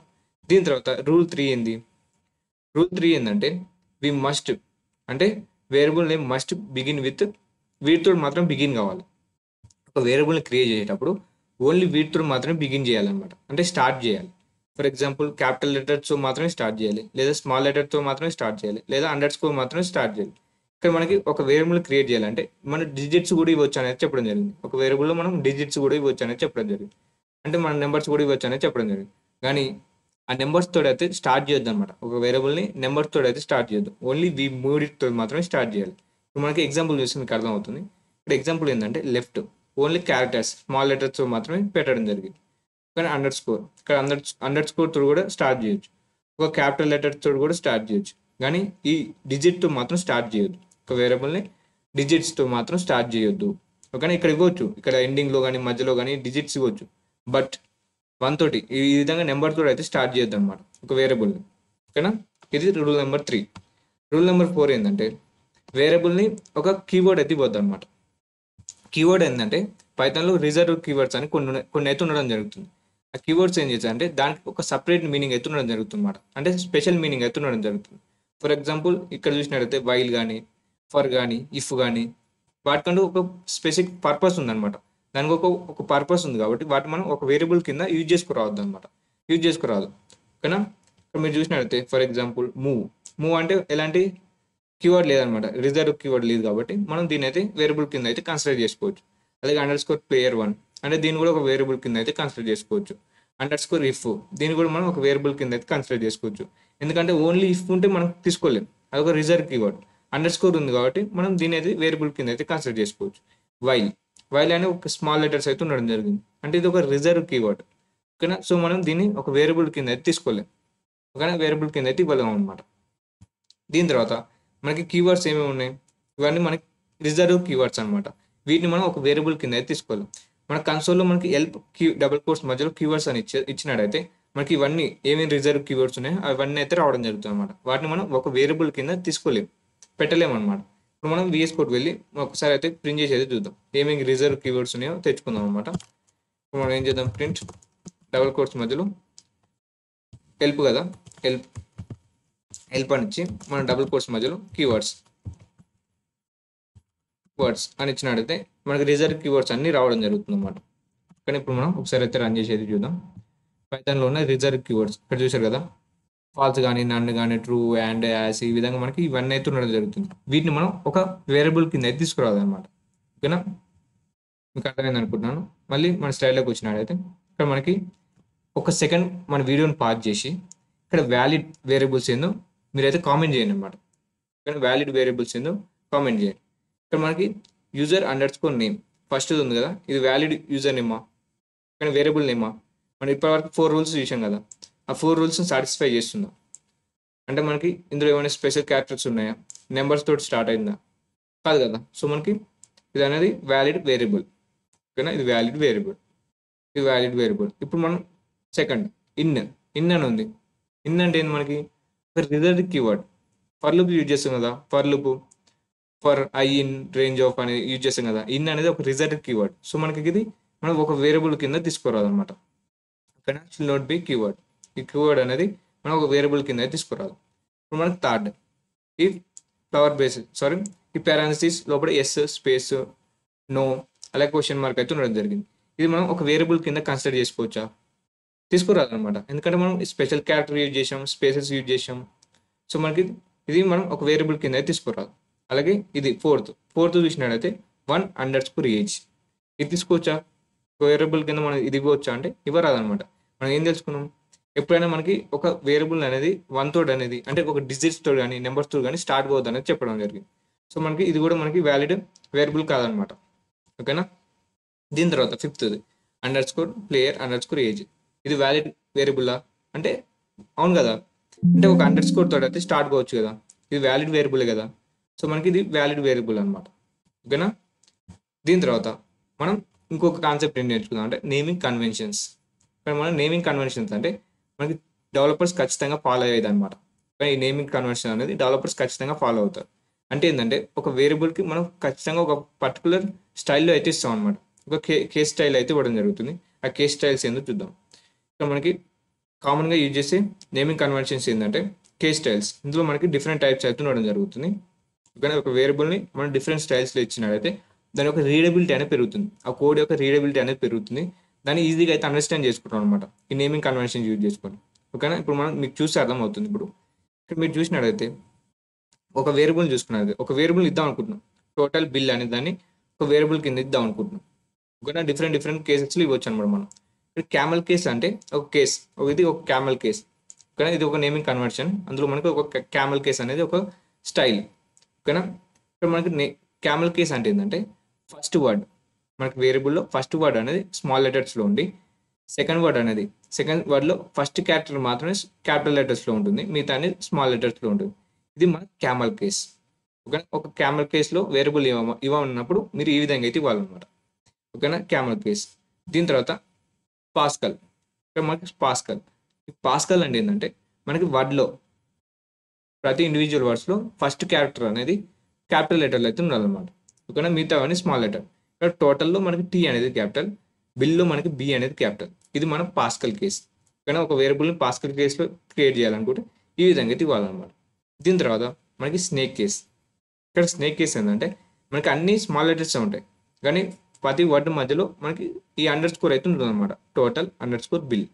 దీని తర్వాత రూల్ 3 ఏంది, రూల్ 3 ఏంటంటే వి మస్ట్, అంటే variable name must begin with, వీటితో మాత్రం బిగిన్ కావాలి. ఒక వేరియబుల్ని క్రియేట్ చేసేటప్పుడు ఓన్లీ వీటితో మాత్రమే బిగిన్ చేయాలన్నమాట, అంటే స్టార్ట్ చేయాలి. ఫర్ ఎగ్జాంపుల్ క్యాపిటల్ లెటర్తో మాత్రమే స్టార్ట్ చేయాలి, లేదా స్మాల్ లెటర్తో మాత్రమే స్టార్ట్ చేయాలి, లేదా అండర్ స్కోర్ మాత్రమే స్టార్ట్ చేయాలి. ఇక్కడ మనకి ఒక వేరియబుల్ క్రియేట్ చేయాలంటే మన డిజిట్స్ కూడా ఇవ్వచ్చు అనేది చెప్పడం జరిగింది. ఒక వేరియబుల్లో మనం డిజిట్స్ కూడా ఇవ్వచ్చు అనేది చెప్పడం జరిగింది, అంటే మన నెంబర్స్ కూడా ఇవ్వచ్చు అనేది చెప్పడం జరిగింది. కానీ ఆ నెంబర్స్ తోటి అయితే స్టార్ట్ చేయొద్దు అనమాట. ఒక వేరియబుల్ని నెంబర్స్ తోటి అయితే స్టార్ట్ చేయొద్దు, ఓన్లీ వీ మూడితో మాత్రమే స్టార్ట్ చేయాలి. ఇప్పుడు మనకి ఎగ్జాంపుల్ చూస్తే మీకు అర్థమవుతుంది. ఇక్కడ ఎగ్జాంపుల్ ఏంటంటే లెఫ్ట్ ఓన్లీ క్యారెక్టర్స్ స్మాల్ లెటర్స్తో మాత్రమే పెట్టడం జరిగింది. కానీ అండర్ స్కోర్, ఇక్కడ అండర్ స్కోర్ తోడు కూడా స్టార్ట్ చేయొచ్చు, ఒక క్యాపిటల్ లెటర్ తోడు కూడా స్టార్ట్ చేయొచ్చు, కానీ ఈ డిజిట్తో మాత్రం స్టార్ట్ చేయొద్దు. ఒక వేరియబుల్ని డిజిట్స్తో మాత్రం స్టార్ట్ చేయొద్దు. ఓకేనా, ఇక్కడ ఇవ్వచ్చు, ఇక్కడ ఎండింగ్లో కానీ మధ్యలో కానీ డిజిట్స్ ఇవ్వచ్చు, బట్ 1 తోటి ఈ విధంగా నెంబర్ తోటి అయితే స్టార్ట్ చేయొద్దు అనమాట ఒక వేరియబుల్ని. ఓకేనా, ఇది రూల్ నెంబర్ 3. రూల్ నెంబర్ 4 ఏంటంటే వేరియబుల్ని ఒక కీవర్డ్ అయితే ఇవ్వద్దు అనమాట. కీవర్డ్ ఏంటంటే పైథాన్లో రిజర్వ్ కీవర్డ్స్ అని కొన్ని అయితే ఉండడం జరుగుతుంది. ఆ కీవర్డ్స్ ఏం చేస్తారంటే దానికి ఒక సపరేట్ మీనింగ్ అయితే ఉండడం జరుగుతుంది అనమాట, అంటే స్పెషల్ మీనింగ్ అయితే ఉండడం జరుగుతుంది. ఫర్ ఎగ్జాంపుల్ ఇక్కడ చూసినట్టయితే వైల్ కానీ ఫర్ కానీ ఇఫ్ కానీ వాటికంటూ ఒక స్పెసిఫిక్ పర్పస్ ఉందన్నమాట. దానికి ఒక పర్పస్ ఉంది కాబట్టి వాటి మనం ఒక వేరియబుల్ కింద యూజ్ చేసుకురావద్దు అనమాట, యూజ్ చేసుకురాదు. ఓకేనా, ఇక్కడ మీరు చూసినట్టయితే ఫర్ ఎగ్జాంపుల్ మూవ్ అంటే ఎలాంటి కీవర్డ్ లేదనమాట, రిజర్వ్ కీవర్డ్ లేదు కాబట్టి మనం దీని అయితే వేరియబుల్ కింద అయితే కన్సిడర్ చేసుకోవచ్చు. అలాగే అండర్ స్కోర్ ప్లేయర్ 1 అంటే దీన్ని కూడా ఒక వేరియబుల్ కింద అయితే కన్సిడర్ చేసుకోవచ్చు. అండర్ స్కోర్ ఇఫ్ దీన్ని కూడా మనం ఒక వేరియబుల్ కింద అయితే కన్సిడర్ చేసుకోవచ్చు. ఎందుకంటే ఓన్లీ ఇఫ్ ఉంటే మనం తీసుకోలేం, అది ఒక రిజర్వ్ కీవర్డ్. అండర్ స్కోర్ ఉంది కాబట్టి మనం దీని అయితే వేరియబుల్ కింద అయితే కన్సిడర్ చేసుకోవచ్చు. వైల్ అనే ఒక స్మాల్ లెటర్స్ అయితే ఉండడం జరిగింది, అంటే ఇది ఒక రిజర్వ్ కీవర్డ్. ఓకేనా, సో మనం దీన్ని ఒక వేరియబుల్ కింద అయితే తీసుకోలేం, ఓకేనా, వేరియబుల్ కింద అయితే ఇవ్వలేము అనమాట. దీని తర్వాత మనకి కీవర్డ్స్ ఏమేమి ఉన్నాయి, ఇవన్నీ మనకి రిజర్వ్ కీవర్డ్స్ అనమాట. వీటిని మనం ఒక వేరియబుల్ కింద అయితే తీసుకోవాలి. మన కన్సోల్లో మనకి డబుల్ కోర్స్ మధ్యలో కీవర్డ్స్ అని ఇచ్చినట్టయితే మనకి ఇవన్నీ ఏమేమి రిజర్వ్ కీవర్డ్స్ ఉన్నాయో అవన్నీ అయితే రావడం జరుగుతుంది అనమాట. వాటిని మనం ఒక వేరియబుల్ కింద తీసుకోలేము, పెట్టలేము అనమాట. ఇప్పుడు మనం VS కోడ్ వెళ్ళి ఒకసారి అయితే ప్రింట్ చేసి అయితే చూద్దాం ఏమేమి రిజర్వ్ కీవర్డ్స్ ఉన్నాయో తెచ్చుకుందాం అనమాట. ఇప్పుడు మనం ఏం చేద్దాం, ప్రింట్ డబుల్ కోర్స్ మధ్యలో హెల్ప్ కదా, హెల్ప్ అని ఇచ్చి మన డబుల్ కోర్స్ మధ్యలో కీవర్డ్స్ అని ఇచ్చినట్టయితే మనకి రిజర్వ్ కీవర్డ్స్ అన్ని రావడం జరుగుతుంది అనమాట. కానీ ఇప్పుడు మనం ఒకసారి అయితే రన్ చేసేది చూద్దాం. పైథాన్లో ఉన్న రిజర్వ్ కీవర్డ్స్ ఇక్కడ చూసారు కదా, ఫాల్స్ కానీ నన్ను కానీ ట్రూ అండ్ యాస్, ఈ విధంగా మనకి ఇవన్నీ అయితే ఉండడం జరుగుతుంది. వీటిని మనం ఒక వేరియబుల్ కింద అయితే తీసుకురావాలన్నమాట. ఓకేనా, మీకు అర్థమైంది అనుకుంటున్నాను. మళ్ళీ మన స్లైడ్లోకి వచ్చినట్టయితే ఇక్కడ మనకి ఒక సెకండ్ మన వీడియోని పాజ్ చేసి ఇక్కడ వ్యాలిడ్ వేరియబుల్స్ ఏందో మీరైతే కామెంట్ చేయండి అనమాట. ఇక్కడ వ్యాలిడ్ వేరియబుల్స్ ఏందో కామెంట్ చేయండి. ఇక్కడ మనకి user under score name first ఉంది కదా, ఇది వ్యాలిడ్ యూజర్ నేమా, కానీ వేరియబుల్ నేమా. మనం ఇప్పటివరకు 4 రూల్స్ చూసాం కదా, ఆ 4 రూల్స్ని సాటిస్ఫై చేస్తుందా, అంటే మనకి ఇందులో ఏమైనా స్పెషల్ క్యారెక్టర్స్ ఉన్నాయా, నెంబర్స్ తోటి స్టార్ట్ అయిందా, కాదు కదా. సో మనకి ఇది అనేది వ్యాలిడ్ వేరియబుల్. ఓకేనా, ఇది వ్యాలిడ్ వేరియబుల్. ఇప్పుడు మనం సెకండ్ ఇన్ అని ఉంది. ఇన్ అంటే ఏంది, మనకి ఒక reserve keyword. For loop use చేస్తాం కదా, for loop for I in range of అనేది యూజ్ చేస్తాం కదా. ఇన్ అనేది ఒక రిజర్వ్ కీవర్డ్. సో మనకి ఇది మనం ఒక వేరియబుల్ కింద తీసుకురాదు అనమాట. ఓకేనా, షుడ్ నాట్ బి కీవర్డ్. ఈ కీవర్డ్ అనేది మనం ఒక వేరియబుల్ కింద తీసుకురాదు. ఇప్పుడు మనకి థర్డ్ ఈ ఫ్లవర్ బేస్ ఈ పారాన్సిస్ లోపల ఎస్ స్పేస్ నో అలాగే క్వశ్చన్ మార్క్ అయితే ఉండడం జరిగింది. ఇది మనం ఒక వేరియబుల్ కింద కన్సిడర్ చేసుకోవచ్చా, తీసుకురాదు అనమాట. ఎందుకంటే మనం స్పెషల్ క్యారెక్టర్ యూజ్ చేసాం, స్పేసెస్ యూజ్ చేసాం. సో మనకి ఇది మనం ఒక వేరియబుల్ కింద అయితే తీసుకురాదు. అలాగే ఇది ఫోర్త్ చూసినట్టయితే 1_ ఏజ్, ఇది తీసుకోవచ్చా వేరియబుల్ కింద మనం ఇది ఇవ్వచ్చా అంటే ఇవ్వరాదనమాట. మనం ఏం తెలుసుకున్నాం, ఎప్పుడైనా మనకి ఒక వేరియబుల్ అనేది 1 తోటి అనేది అంటే ఒక డిజిట్స్ తోటి కానీ నెంబర్స్ తోటి కానీ స్టార్ట్ పోవద్దు అనేది చెప్పడం జరిగింది. సో మనకి ఇది కూడా మనకి వ్యాలిడ్ వేరియబుల్ కాదనమాట. ఓకేనా, దీని తర్వాత 5th ప్లేయర్_ఏజ్. ఇది వ్యాలిడ్ వేరియబుల్లా అంటే అవును కదా, అంటే ఒక అండర్ స్కోర్ తోటి అయితే స్టార్ట్ కావచ్చు కదా, ఇది వ్యాలిడ్ వేరియబుల్ కదా. సో మనకి ఇది వ్యాలిడ్ వేరియబుల్ అనమాట. ఓకేనా. దీని తర్వాత మనం ఇంకొక కాన్సెప్ట్ ఏం నేర్చుకుందాం అంటే నేమింగ్ కన్వెన్షన్స్. ఇక్కడ మనం నేమింగ్ కన్వెన్షన్స్ అంటే మనకి డెవలపర్స్ ఖచ్చితంగా ఫాలో అయ్యేది అనమాట. ఈ నేమింగ్ కన్వెన్షన్ అనేది డెవలపర్స్ ఖచ్చితంగా ఫాలో అవుతారు. అంటే ఏంటంటే ఒక వేరియబుల్కి మనం ఖచ్చితంగా ఒక పర్టికులర్ స్టైల్లో అయితే ఇస్తాం అనమాట. ఒక కేస్ స్టైల్ అయితే ఇవ్వడం జరుగుతుంది. ఆ కేస్ స్టైల్స్ ఏందో చూద్దాం. ఇక్కడ మనకి కామన్గా యూజ్ చేసే నేమింగ్ కన్వెన్షన్స్ ఏంటంటే కేస్ స్టైల్స్. ఇందులో మనకి డిఫరెంట్ టైప్స్ అయితే ఉండడం జరుగుతుంది. కానీ ఒక వేరియబుల్ని మనం డిఫరెంట్ స్టైల్స్లో ఇచ్చినట్లయితే దాని యొక్క రీడబిలిటీ అనేది పెరుగుతుంది. ఆ కోడ్ యొక్క రీడబిలిటీ అనేది పెరుగుతుంది. దాన్ని ఈజీగా అయితే అండర్స్టాండ్ చేసుకుంటాం అనమాట ఈ నేమింగ్ కన్వెన్షన్ యూజ్ చేసుకొని. ఓకేనా. ఇప్పుడు మనం మీకు చూస్తే అర్థమవుతుంది. ఇప్పుడు ఇక్కడ మీరు చూసినట్లయితే ఒక వేరియబుల్ చూసుకున్నది, ఒక వేరియబుల్ ఇద్దాం అనుకుంటున్నాం. టోటల్ బిల్ అనే దాన్ని ఒక వేరియబుల్ కింద ఇద్దాం అనుకుంటున్నాం. ఓకేనా. డిఫరెంట్ కేసెస్లో ఇవ్వచ్చు అనమాట మనం. ఇక్కడ క్యామెల్ కేస్ అంటే ఒక కేస్, ఇది ఒక క్యామెల్ కేస్. ఓకేనా. ఇది ఒక నేమింగ్ కన్వర్షన్. అందులో మనకి ఒక క్యామెల్ కేస్ అనేది ఒక స్టైల్. ఓకేనా. ఇక్కడ మనకి క్యామెల్ కేస్ అంటే ఏంటంటే ఫస్ట్ వర్డ్ మనకి వేరియబుల్లో ఫస్ట్ వర్డ్ అనేది స్మాల్ లెటర్స్లో ఉండి సెకండ్ వర్డ్లో ఫస్ట్ క్యారెక్టర్ మాత్రమే క్యాపిటల్ లెటర్స్లో ఉంటుంది, మిగతా అనేది స్మాల్ లెటర్స్లో ఉంటుంది. ఇది మన క్యామెల్ కేస్. ఓకేనా. ఒక క్యామెల్ కేస్లో వేరియబుల్ ఇవ్వమన్నప్పుడు మీరు ఈ విధంగా అయితే ఇవ్వాలన్నమాట. ఓకేనా. Camel case. దీని తర్వాత పాస్కల్. ఇక్కడ మనకి పాస్కల్ అంటే ఏంటంటే మనకి వర్డ్లో ప్రతి ఇండివిజువల్ వర్డ్స్లో ఫస్ట్ క్యారెక్టర్ అనేది క్యాపిటల్ లెటర్లు అయితే ఉండాలన్నమాట. ఓకేనా. మిగతా అని స్మాల్ లెటర్. ఇక్కడ టోటల్లో మనకి టీ అనేది క్యాపిటల్, బిల్లో మనకి బి అనేది క్యాపిటల్. ఇది మన పాస్కల్ కేస్. ఓకేనా. ఒక వేరియబుల్ని పాస్కల్ కేస్లో క్రియేట్ చేయాలనుకుంటే ఈ విధంగా అయితే ఇవ్వాలన్నమాట. దీని తర్వాత మనకి స్నేక్ కేస్. ఇక్కడ స్నేక్ కేస్ ఏంటంటే మనకి అన్ని స్మాల్ లెటర్స్ ఉంటాయి, కానీ ప్రతి వర్డ్ మధ్యలో మనకి ఈ అండర్ స్కోర్ అయితే ఉంటుంది అనమాట. Total under score bill.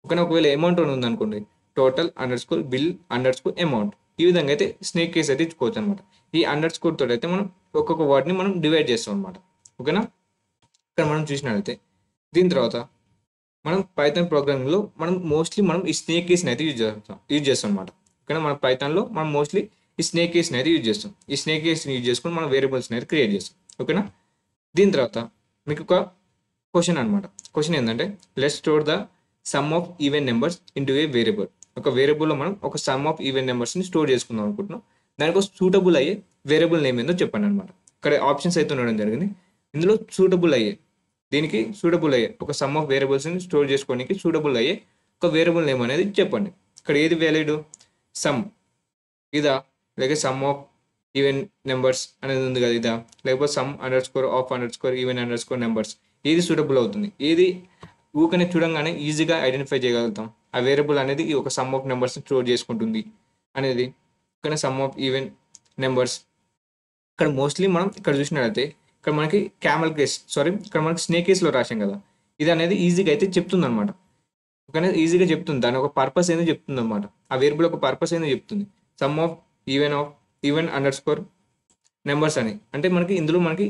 ఓకేనా. ఒకవేళ అమౌంట్ ఉంది అనుకోండి, total under score bill under score amount. ఈ విధంగా అయితే స్నేక్ కేస్ అయితే ఇచ్చుకోవచ్చు అనమాట. ఈ అండర్ స్కోర్ తోటి అయితే మనం ఒక్కొక్క వర్డ్ని మనం డివైడ్ చేస్తాం అనమాట. ఓకేనా. ఇక్కడ మనం చూసినట్లయితే దీని తర్వాత మనం పైథాన్ ప్రోగ్రామింగ్లో మనం మోస్ట్లీ మనం ఈ స్నేక్ కేస్ని అయితే యూజ్ చేస్తాం అనమాట. ఓకేనా. మన పైథాన్లో మనం మోస్ట్లీ ఈ స్నేక్ కేస్ని అయితే యూజ్ చేస్తాం. ఈ స్నేక్ కేస్ని యూజ్ చేసుకొని మనం వేరియబుల్స్ని అయితే క్రియేట్ చేస్తాం. ఓకేనా. దీని తర్వాత మీకు ఒక క్వశ్చన్ అనమాట. క్వశ్చన్ ఏంటంటే let's store the sum of even numbers into A variable. ఒక వేరియబుల్లో మనం ఒక సమ్ ఆఫ్ ఈవెన్ నెంబర్స్ని స్టోర్ చేసుకుందాం అనుకుంటున్నాం. దానికి సూటబుల్ అయ్యే వేరియబుల్ నేమ్ ఏందో చెప్పండి అనమాట. ఇక్కడ ఆప్షన్స్ అయితే ఉండడం జరిగింది. ఇందులో దీనికి సూటబుల్ అయ్యే ఒక సమ్ ఆఫ్ వేరియబుల్స్ని స్టోర్ చేసుకోవడానికి సూటబుల్ అయ్యే ఒక వేరియబుల్ నేమ్ అనేది చెప్పండి. ఇక్కడ ఏది వ్యాలిడ్, సమ్ ఇదా, లేక సమ్ ఆఫ్ ఈవెన్ నెంబర్స్ అనేది ఉంది కదా ఇదా, లేకపోతే some under score of under score even under score numbers, ఏది సూటబుల్ అవుతుంది, ఏది ఊకనే చూడంగానే ఈజీగా ఐడెంటిఫై చేయగలుగుతాం ఆ వేరియబుల్ అనేది ఒక సమ్ ఆఫ్ నెంబర్స్ని స్టోర్ చేసుకుంటుంది అనేది. ఇక్కడ సమ్ ఆఫ్ ఈవెన్ నెంబర్స్. ఇక్కడ మోస్ట్లీ మనం ఇక్కడ చూసినట్లయితే ఇక్కడ మనకి ఇక్కడ మనకి స్నేక్ కేస్లో రాసాం కదా, ఇది అనేది ఈజీగా అయితే చెప్తుంది అనమాట. ఓకేనా. ఈజీగా చెప్తుంది, దాని ఒక పర్పస్ ఏందో చెప్తుంది అనమాట. ఆ వేరియబుల్ ఒక పర్పస్ ఏందో చెప్తుంది. Some of even under score numbers అని అంటే మనకి ఇందులో మనకి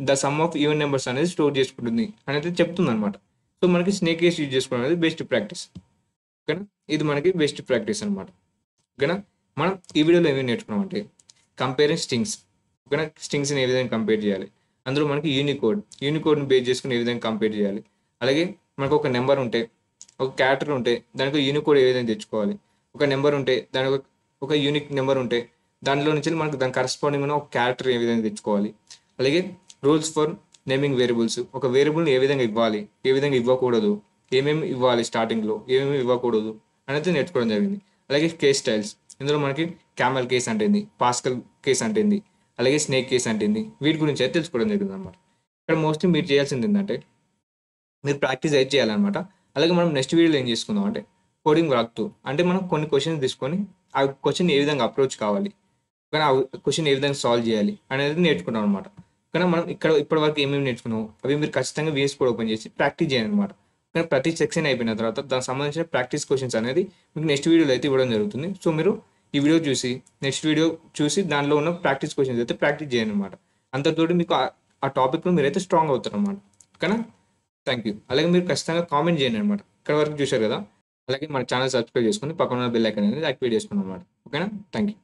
the sum of even numbers అనేది స్టోర్ చేసుకుంటుంది అనేది చెప్తుంది అనమాట. సో మనకి స్నేక్ కేస్ యూజ్ చేసుకోవడం అనేది బెస్ట్ ప్రాక్టీస్. ఓకేనా. ఇది మనకి బెస్ట్ ప్రాక్టీస్ అనమాట. ఓకేనా. మనం ఈ వీడియోలో ఏమేమి నేర్చుకున్నాం అంటే కంపేరింగ్ స్ట్రింగ్స్. ఓకేనా. స్ట్రింగ్స్ని ఏ విధంగా కంపేర్ చేయాలి, అందులో మనకి యూనికోడ్ని బేస్ చేసుకుని ఏ విధంగా కంపేర్ చేయాలి, అలాగే మనకు ఒక నెంబర్ ఉంటే ఒక క్యారెక్టర్ ఉంటే దానికి యూనికోడ్ ఏ విధంగా తెచ్చుకోవాలి, ఒక నెంబర్ ఉంటే దానికి ఒక యూనిక్ నెంబర్ ఉంటే దానిలో నుంచి మనకు దాని కరస్పాండింగ్ ఒక క్యారెక్టర్ ఏ విధంగా తెచ్చుకోవాలి, అలాగే రూల్స్ ఫర్ నేమింగ్ వేరియబుల్స్, ఒక వేరియబుల్ని ఏ విధంగా ఇవ్వాలి, ఏ విధంగా ఇవ్వకూడదు, ఏమేమి ఇవ్వాలి స్టార్టింగ్లో, ఏమేమి ఇవ్వకూడదు అనేది నేర్చుకోవడం జరిగింది. అలాగే కేస్ స్టైల్స్, ఇందులో మనకి క్యామెల్ కేస్ అంటేంది, పాస్కల్ కేస్ అంటేంది, అలాగే స్నేక్ కేస్ అంటేంది, వీటి గురించి అయితే తెలుసుకోవడం జరిగింది అనమాట. ఇక్కడ మోస్ట్లీ మీరు చేయాల్సింది ఏంటంటే మీరు ప్రాక్టీస్ అయితే చేయాలన్నమాట. అలాగే మనం నెక్స్ట్ వీడియోలో ఏం చేసుకుందాం అంటే కోడింగ్ రాక్తూ, అంటే మనం కొన్ని క్వశ్చన్స్ తీసుకొని ఆ క్వశ్చన్ ఏ విధంగా అప్రోచ్ కావాలి, కానీ ఆ క్వశ్చన్ ఏ విధంగా సాల్వ్ చేయాలి అనేది నేర్చుకుంటాం అనమాట. కానీ మనం ఇప్పటి వరకు ఏమేమి నేర్చుకున్నాం అవి మీరు ఖచ్చితంగా VS Code ఓపెన్ చేసి ప్రాక్టీస్ చేయాలి అనమాట. కానీ ప్రతి సెక్షన్ అయిపోయిన తర్వాత దానికి సంబంధించిన ప్రాక్టీస్ క్వశ్చన్స్ అనేది మీకు నెక్స్ట్ వీడియోలో అయితే ఇవ్వడం జరుగుతుంది. సో మీరు ఈ వీడియో చూసి నెక్స్ట్ వీడియో చూసి దానిలో ఉన్న ప్రాక్టీస్ క్వశ్చన్స్ అయితే ప్రాక్టీస్ చేయండి అనమాట. అంతటితోటి మీకు ఆ టాపిక్లో మీరైతే స్ట్రాంగ్ అవుతారు అనమాట. ఓకేనా. Thank you. అలాగే మీరు ఖచ్చితంగా కామెంట్ చేయండి అనమాట. ఇక్కడ వరకు చూశారు కదా. అలాగే మన ఛానల్ సబ్స్క్రైబ్ చేసుకుని పక్కన బెల్ ఐకాన్ అనేది యాక్టివేట్ చేసుకోండి అనమాట. ఓకేనా. Thank you.